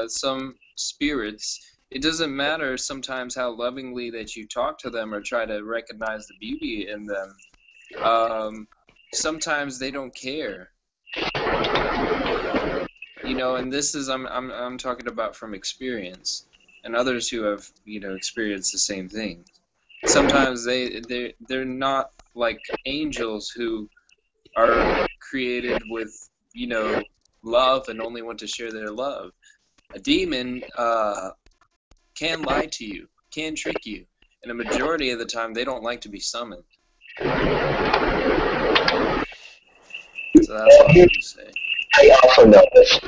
some spirits. It doesn't matter sometimes how lovingly that you talk to them or try to recognize the beauty in them. Sometimes they don't care. And this is I'm talking about from experience, and others who have experienced the same thing. Sometimes they're not like angels who are created with love and only want to share their love. A demon can lie to you, can trick you, and a majority of the time they don't like to be summoned. So that's what I would say. I also notice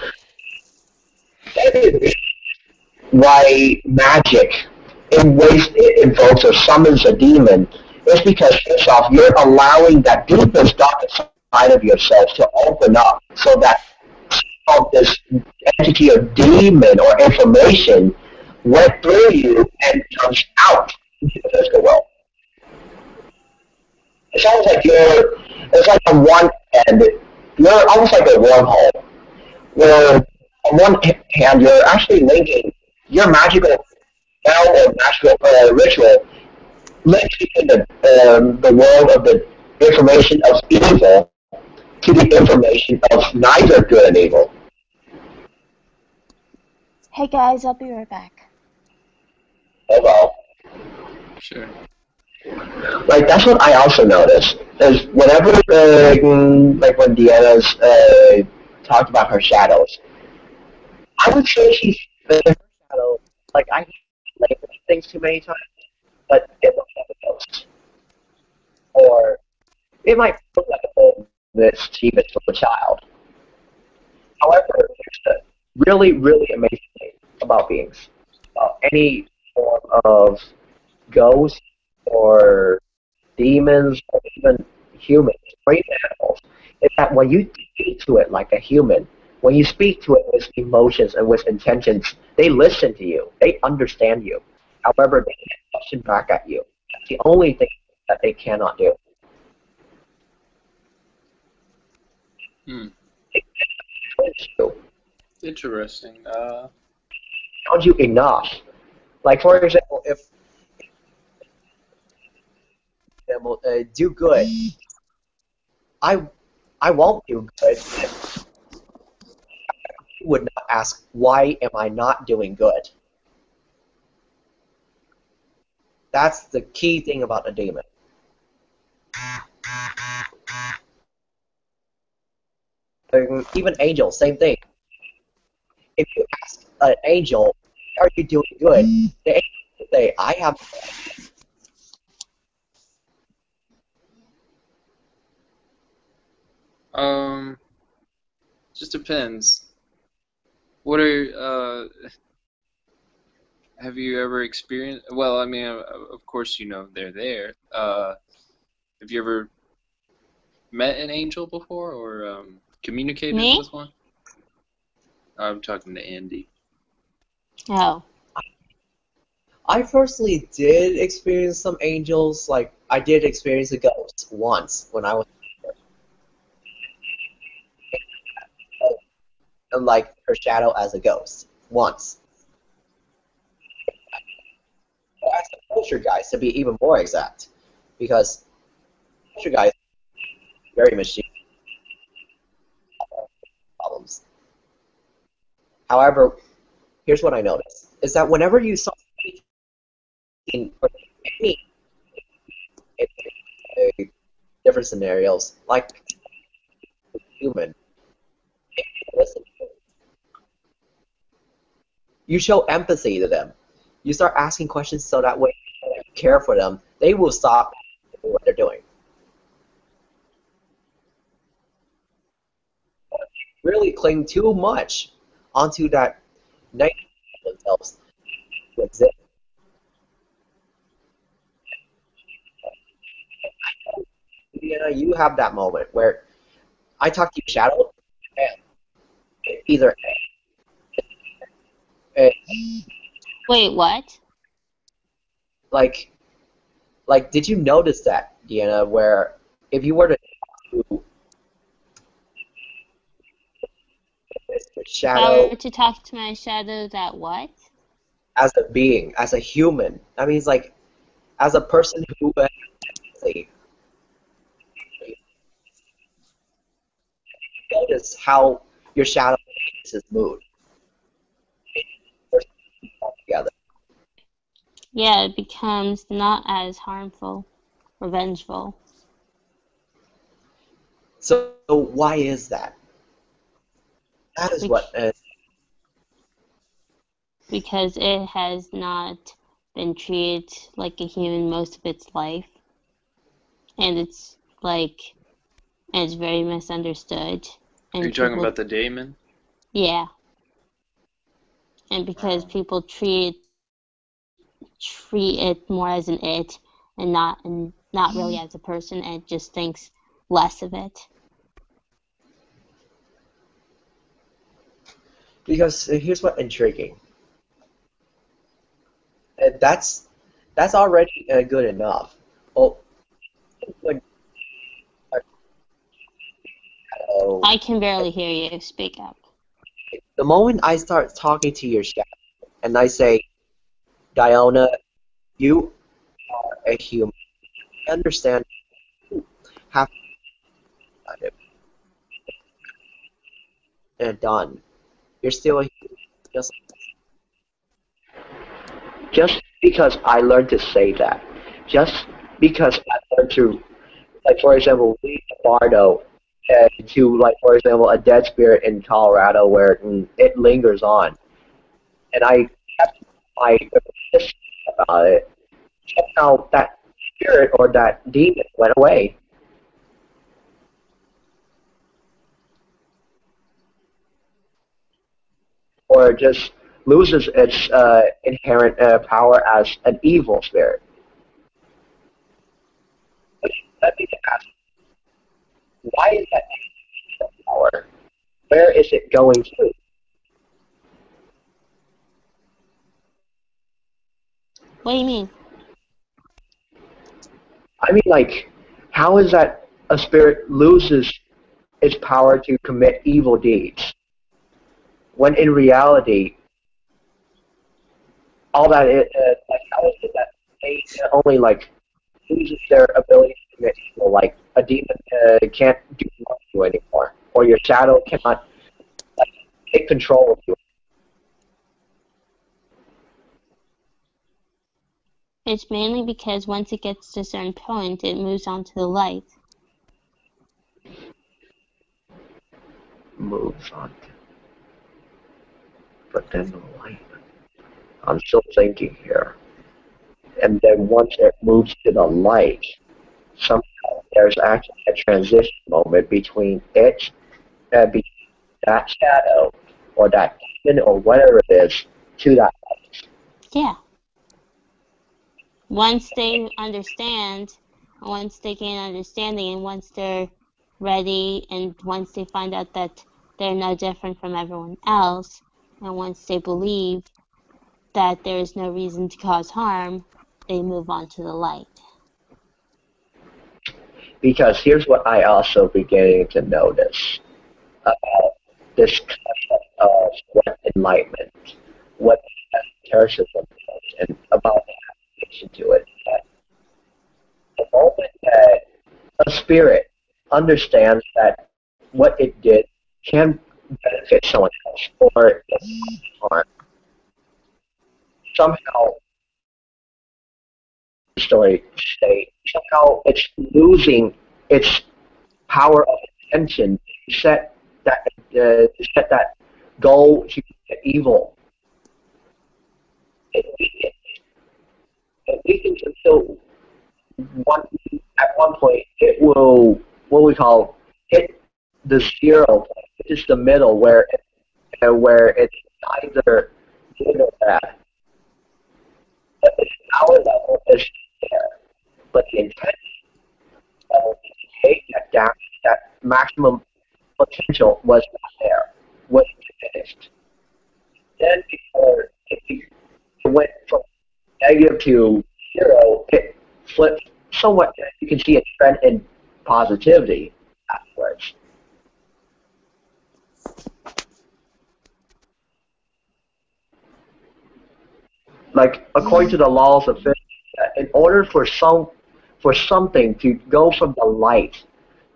why magic, in ways it invokes or summons a demon, is because first off, you're allowing that deepest, darkest side of yourself to open up, so that this entity or demon or information went through you and comes out into the physical world. It's almost like it's like on one end, you're almost like a wormhole, where on one hand you're actually linking your magical spell or magical ritual links between the world of the information of evil to the information of neither good and evil. Hey guys, I'll be right back. Oh well. Sure. Like, that's what I also noticed, is whenever, like when Deanna's talked about her shadows, I would say she's, her shadow, like, I label things too many times, but it looks like a ghost. Or, it might look like a little mischievous little child. However, there's a really, really amazing thing about beings, about any form of ghost, or demons, or even humans, or even animals, is that when you speak to it like a human, when you speak to it with emotions and with intentions, they listen to you. They understand you. However, they can't question back at you. That's the only thing that they cannot do. It twins you. Interesting. Tells you enough. Like, for example, if do good, I won't do good. You would not ask, why am I not doing good? That's the key thing about a demon. Even angels, same thing. If you ask an angel, are you doing good? The angel will say, I have. Just depends. What are have you ever experienced? Well, I mean, of course you know they're there. Have you ever met an angel before, or communicated Me? with one? I'm talking to Andy. Oh. I personally did experience some angels. Like, I did experience a ghost once when I was like her shadow as a ghost once. As a poltergeist, to be even more exact, because poltergeist very mischievous problems. However, here's what I noticed: is that whenever you saw in any different scenarios, like human, listen, you show empathy to them. You start asking questions so that way you care for them. They will stop what they're doing. Really cling too much onto that negative themselves to exist. Yeah, you have that moment where I talk to you, Shadow, and either uh, Wait, what? like did you notice that, Deanna, where if you were to If I Shadow were to talk to my shadow, that what? as a being, as a human, that means like as a person who notice how your shadow changes his mood together. Yeah, it becomes not as harmful or vengeful. So why is that? That is what because it has not been treated like a human most of its life, and it's very misunderstood. And Are you talking people, about the daemon? yeah, and because people treat it more as an it and not really as a person, and it just thinks less of it. Because here's what intriguing. And that's already good enough. Well, when I can barely hear you. Speak up. the moment I start talking to your shadow and I say, Diona, you are a human. I understand you have it and done. You're still a human. Just because I learned to say that, just because I learned to, like, for example, read Bardo to, like, for example, a dead spirit in Colorado where it lingers on, and I kept my resistance about it, somehow that spirit or that demon went away. Or just loses its inherent power as an evil spirit. But let me ask, why is that power? Where is it going to? What do you mean? I mean, like, how is that a spirit loses its power to commit evil deeds when in reality, all that is, like, how is it that they only, like, loses their ability to commit evil? Like, a demon can't do wrong to you anymore, or your shadow cannot, like, take control of you. It's mainly because once it gets to a certain point, it moves on to the light. Moves on. But then the light. I'm still thinking here. And then once it moves to the light, somehow there's actually a transition moment between it and between that shadow or that demon or whatever it is to that light. Yeah. Once they understand, once they gain understanding, and once they're ready, and once they find out that they're no different from everyone else, and once they believe that there is no reason to cause harm, they move on to the light. Because here's what I also beginning to notice about this concept of what enlightenment, what esotericism is, and about the application to it. That the moment that a spirit understands that what it did can benefit someone else or harm, somehow the story state, somehow it's losing its power of intention to set that goal to get evil. It weakens. It weakens until at one point it will what we call hit the 0 point, which is the middle where it's neither good or bad. But the power level is there. But the intention level to take that down, that maximum potential was not there, wasn't finished. Then before it went from negative to 0, it flipped somewhat. You can see a trend in positivity afterwards. Like according to the laws of physics, in order for something to go from the light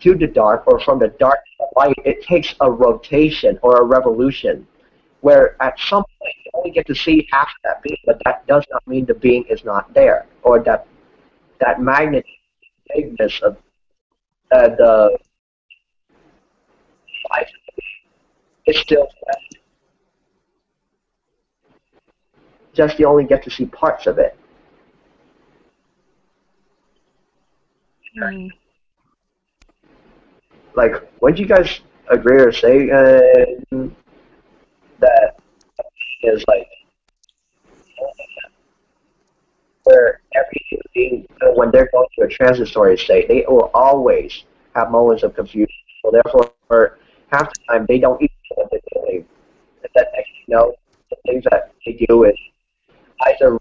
to the dark, or from the dark to the light, it takes a rotation or a revolution. Where at some point you only get to see half of that being, but that does not mean the being is not there, or that magnet bigness of the life is still present. just you only get to see parts of it. Mm. Like, wouldn't you guys agree or say that is like where every human being, when they're going through a transitory state, they will always have moments of confusion. So therefore, half the time they don't even know what they're doing. And that next thing you know, the things that they do is either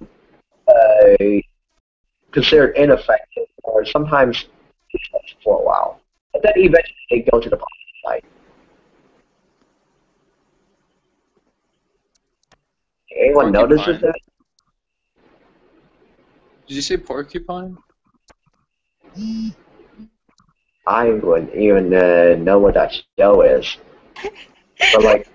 considered ineffective or sometimes useless for a while. But then eventually they go to the positive side. Anyone notices Porcupine. that? Did you say porcupine? I wouldn't even know what that show is. But like,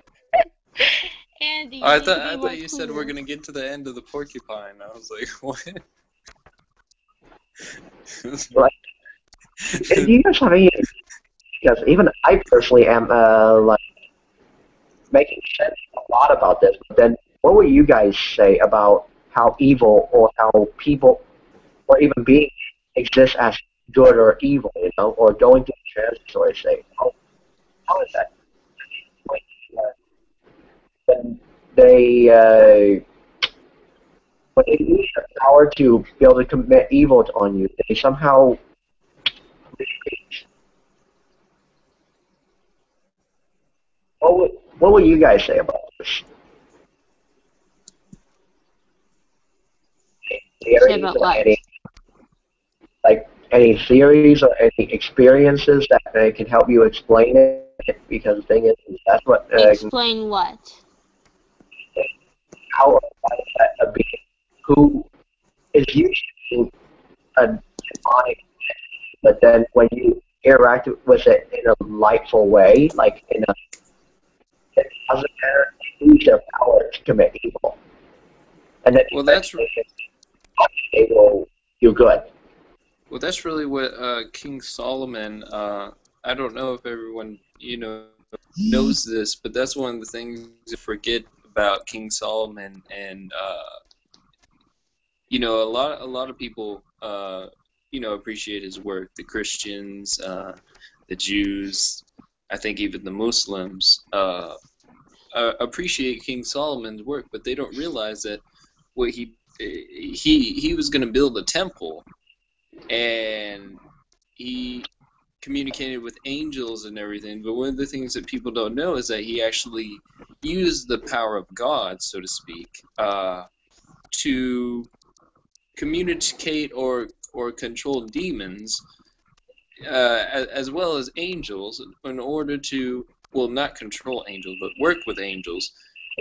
Andy, I you need to be thought more you said we're clueless. gonna get to the end of the porcupine. I was like, what? like, do you guys have any? Because even I personally am like making sense a lot about this. But then, what would you guys say about how evil or how people or even beings exist as good or evil, you know, or going through the transitory state? How is that? When they when they use their power to be able to commit evil on you, they somehow what would you guys say about this? Say Theories about or what? any like any theories or any experiences that can help you explain it? Because the thing is that's what Explain what? how a being who is usually a demonic, but then when you interact with it in a lightful way, like in a positive manner, they lose their power to commit evil, and then Well, that's they will do good. well, that's really what King Solomon. I don't know if everyone knows this, but that's one of the things to forget about King Solomon, and a lot of people appreciate his work. The Christians, the Jews, I think even the Muslims appreciate King Solomon's work, but they don't realize that what he was going to build a temple, and he communicated with angels and everything. But one of the things that people don't know is that he actually used the power of God, so to speak, to communicate or control demons, as well as angels, in order to, well, not control angels, but work with angels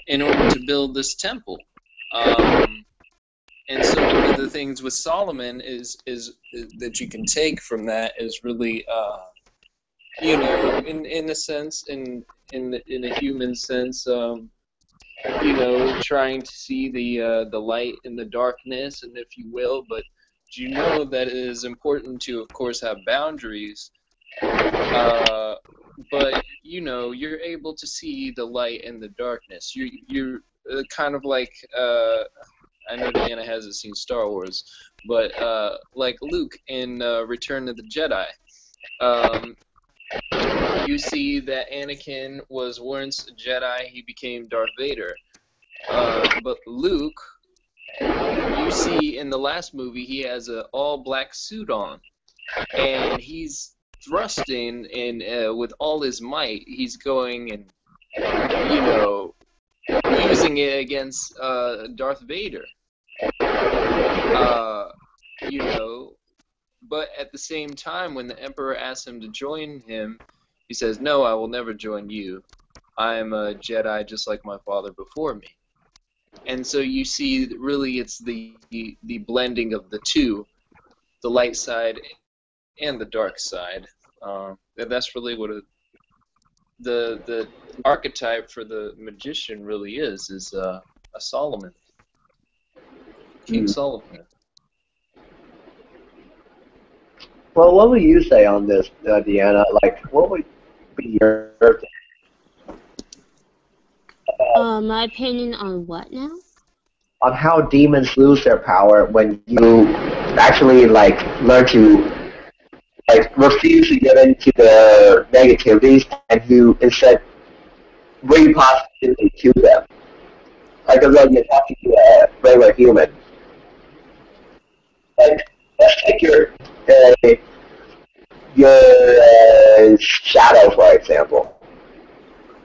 in order to build this temple. And so one of the things with Solomon is that you can take from that is really, in a sense, in a human sense, trying to see the light in the darkness, and if you will, but you know that it is important to, of course, have boundaries. But you're able to see the light in the darkness. You're kind of like I know Deanna hasn't seen Star Wars, but like Luke in Return of the Jedi. You see that Anakin was once a Jedi, he became Darth Vader. But Luke, you see in the last movie, he has an all-black suit on, and he's thrusting, and with all his might, he's going and, using it against Darth Vader. But at the same time, when the Emperor asks him to join him, he says, "No, I will never join you. I am a Jedi just like my father before me." And so you see, really, it's the blending of the two, the light side and the dark side. And that's really what the archetype for the magician really is a Solomon, King Solomon. Well, what would you say on this, Deanna? Like, what would be your My opinion on what now? on how demons lose their power when you actually like learn to like refuse to get into the negativities and you instead bring positivity to them. Like as though you're talking to a regular human. Like let's take your shadow for example.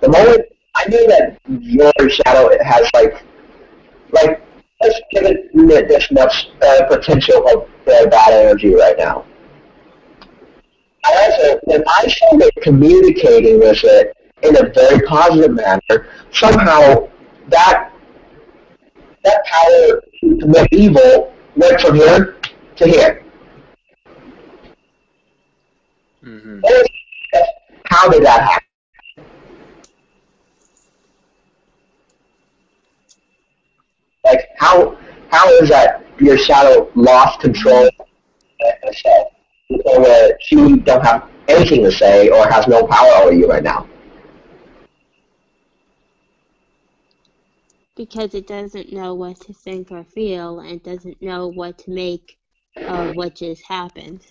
The moment I know that your shadow has like let's give it this much potential of bad energy right now. However, when I started communicating with it in a very positive manner, somehow that power to commit evil went from here to here. Mm-hmm. How did that happen? Like how is that your shadow lost control of herself, or where she don't have anything to say or has no power over you right now? Because it doesn't know what to think or feel and doesn't know what to make of what just happened.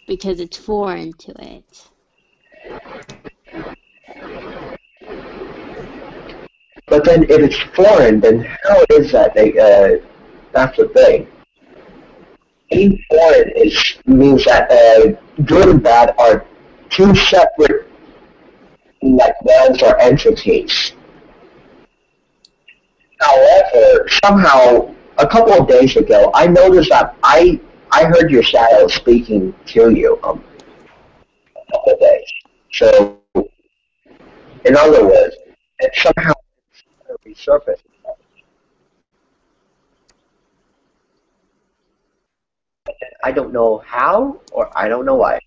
Because it's foreign to it. But then if it's foreign, then how is that that's the thing. Being foreign means that good and bad are two separate like realms or entities. However, somehow a couple of days ago, I noticed that I heard your shadow speaking to you a couple of days. So, in other words, it somehow resurfaced. I don't know how, or I don't know why.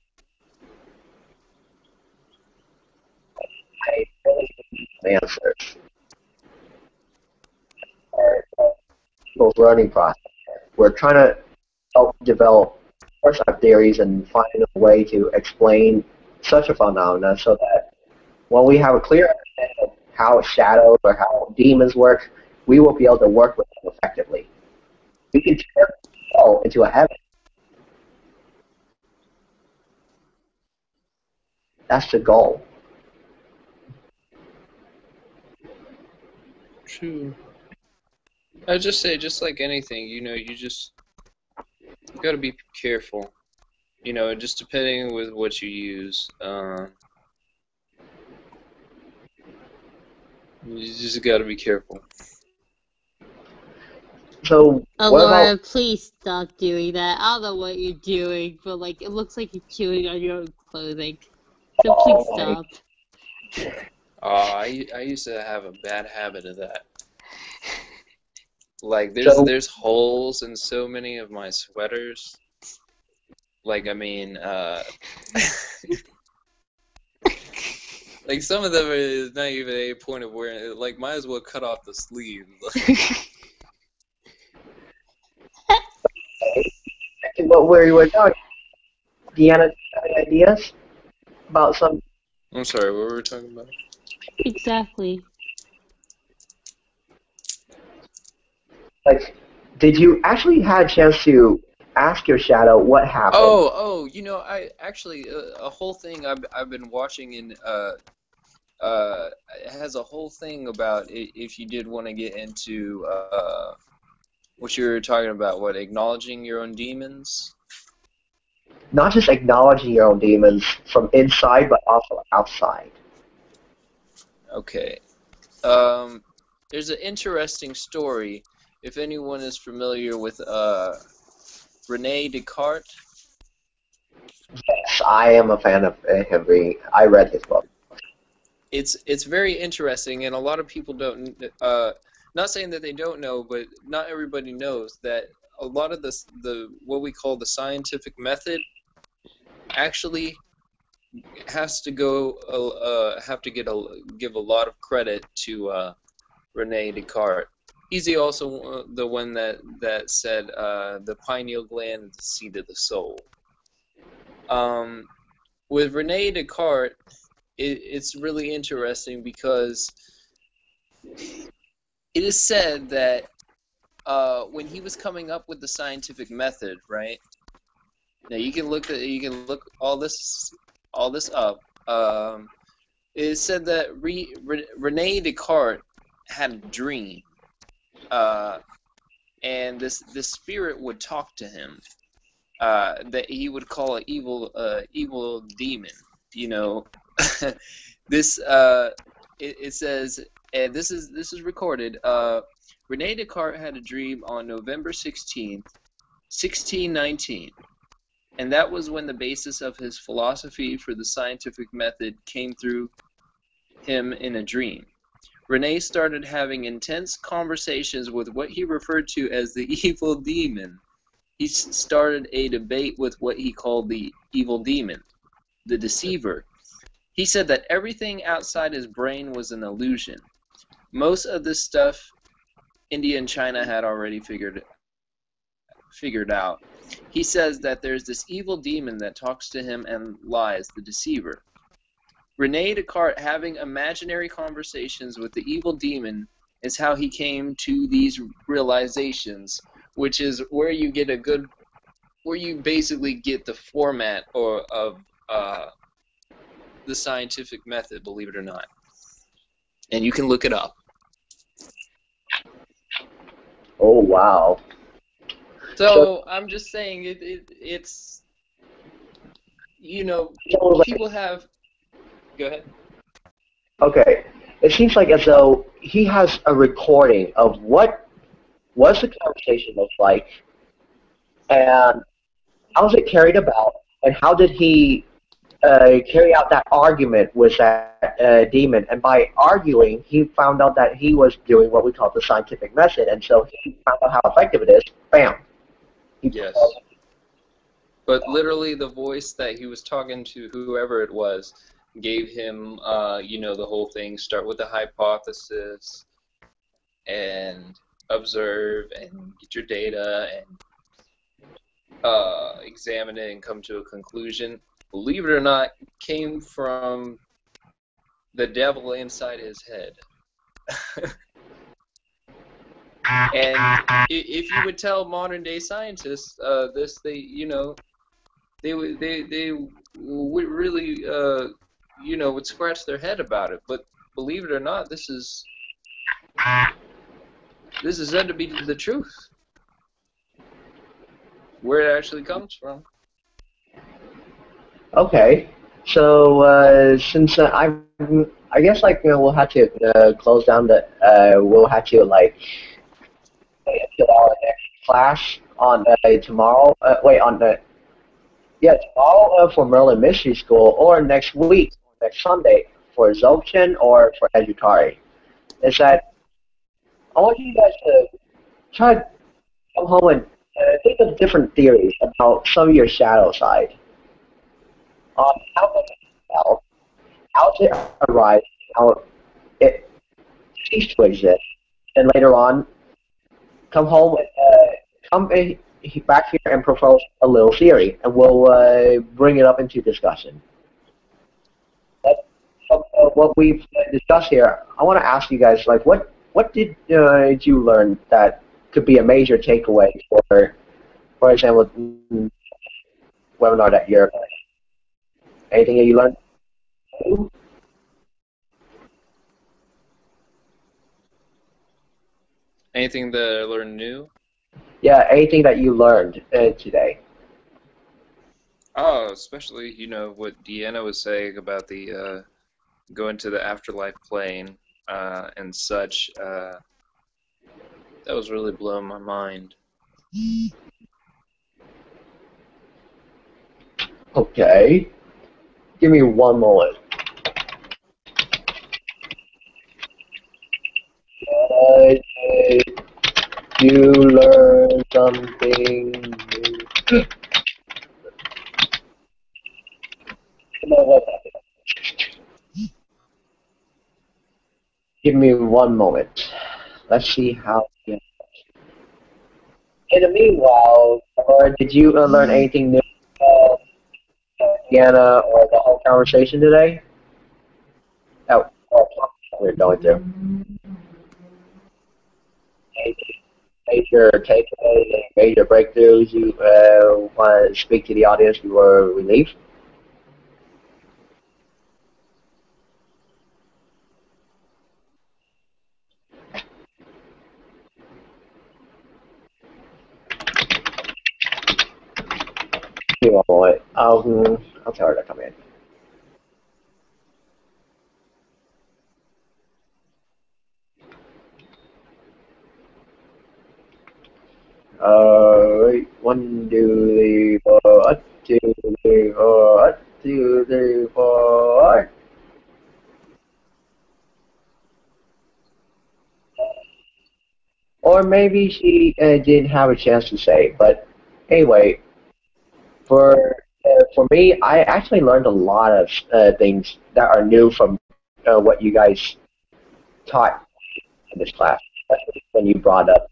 I really need some answers. Or people's learning process. We're trying to help develop first theories and find a way to explain such a phenomenon so that when we have a clear understanding of how shadows or how demons work, we will be able to work with them effectively. We can turn hell into a heaven. That's the goal. True. I just say, just like anything, you gotta be careful. Just depending with what you use. You just gotta be careful. So, what Laura, about... please stop doing that. I don't know what you're doing, but like it looks like you're chewing on your own clothing. So please stop. I used to have a bad habit of that. Like there's holes in so many of my sweaters. Like I mean, like some of them are not even a point of wearing it. Like might as well cut off the sleeve. What we were talking, Deanna, do you have any ideas about some? I'm sorry, what were we talking about? Exactly. Like, did you actually have a chance to ask your shadow what happened? Oh, I actually a whole thing I've been watching in it has a whole thing about if you did want to get into what you were talking about, what acknowledging your own demons. Not just acknowledging your own demons from inside, but also outside. Okay. There's an interesting story. If anyone is familiar with Rene Descartes. Yes, I am a fan of Henry. I read his book. It's very interesting, and a lot of people don't. Not saying that they don't know, but not everybody knows that a lot of the what we call the scientific method actually has to give a lot of credit to Rene Descartes. He's also the one that said the pineal gland is the seat of the soul. With Rene Descartes, it's really interesting because it is said that when he was coming up with the scientific method, right? Now you can look all this up. It said that Rene Descartes had a dream, and this spirit would talk to him. That he would call an evil demon. You know, this it says, and this is recorded. Rene Descartes had a dream on November 16th, 1619, and that was when the basis of his philosophy for the scientific method came through him in a dream. Rene started having intense conversations with what he referred to as the evil demon. He started a debate with what he called the evil demon, the deceiver. He said that everything outside his brain was an illusion. Most of this stuff India and China had already figured out. He says that there's this evil demon that talks to him and lies, the deceiver. Rene Descartes having imaginary conversations with the evil demon is how he came to these realizations, which is where you basically get the format of the scientific method, believe it or not. And you can look it up. Oh, wow. So I'm just saying it's, you know, people have... Go ahead. Okay. It seems like as though he has a recording of what was the conversation look like, and how was it carried about, and how did he carry out that argument with that demon. And by arguing, he found out that he was doing what we call the scientific method, and so he found out how effective it is. Bam. Yes. But literally the voice that he was talking to, whoever it was, gave him, you know, the whole thing. Start with the hypothesis and observe and get your data and examine it and come to a conclusion. Believe it or not, came from the devil inside his head. And if you would tell modern day scientists this, they would really would scratch their head about it. But believe it or not, this is said to be the truth, where it actually comes from. Okay, so since I guess like we'll have to close down the we'll have to like wait until our next class on tomorrow. Tomorrow for Merlin Mystery School, or next week, next Sunday for Dzogchen or for Edutari. Is that I want you guys to try to come home and think of different theories about some of your shadow side. How does it develop? How does it arise? How it ceased to exist? And later on, come home and come back here and propose a little theory, and we'll bring it up into discussion. What we've discussed here, I want to ask you guys, like, what did you learn that could be a major takeaway for example, webinar that you're learning? Anything that you learned? Anything that I learned new? Yeah, anything that you learned today. Oh, especially, what Deanna was saying about the going to the afterlife plane and such. That was really blowing my mind. Okay. Give me one moment. You learn something new. Give me one moment. Let's see how. In the meanwhile, did you learn anything new, Deanna, or the whole conversation today? We're going through. major takeaways, any major breakthroughs you want to speak to the audience before we leave? Give me one moment. I'll tell her to come in. Alright, 1, 2, 3, 4, 1, 2, 3, 4, 1, 2, 3, 4. Or maybe she didn't have a chance to say. But anyway, for me, I actually learned a lot of things that are new from what you guys taught in this class, especially when you brought up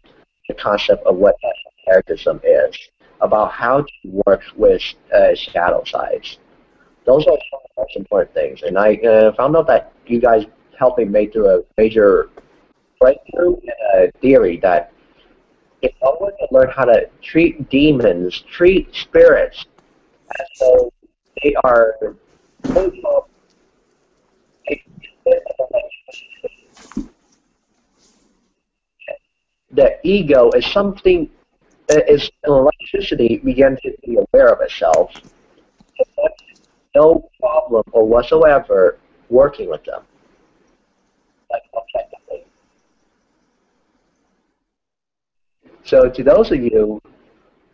the concept of what esotericism is, about how to work with shadow sides. Those are some of the most important things. And I found out that you guys helped me make through a major breakthrough in a theory that if someone can learn how to treat demons, treat spirits, as though they are the ego is something is electricity begins to be aware of itself. No problem or whatsoever working with them. Like objectively. So to those of you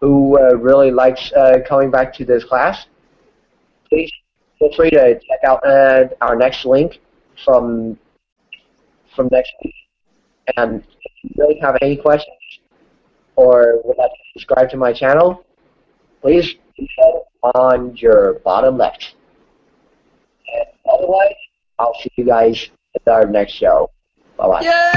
who really likes coming back to this class, please feel free to check out our next link from next week. And if you really have any questions or would like to subscribe to my channel, please do so on your bottom left. And otherwise, I'll see you guys at our next show. Bye-bye.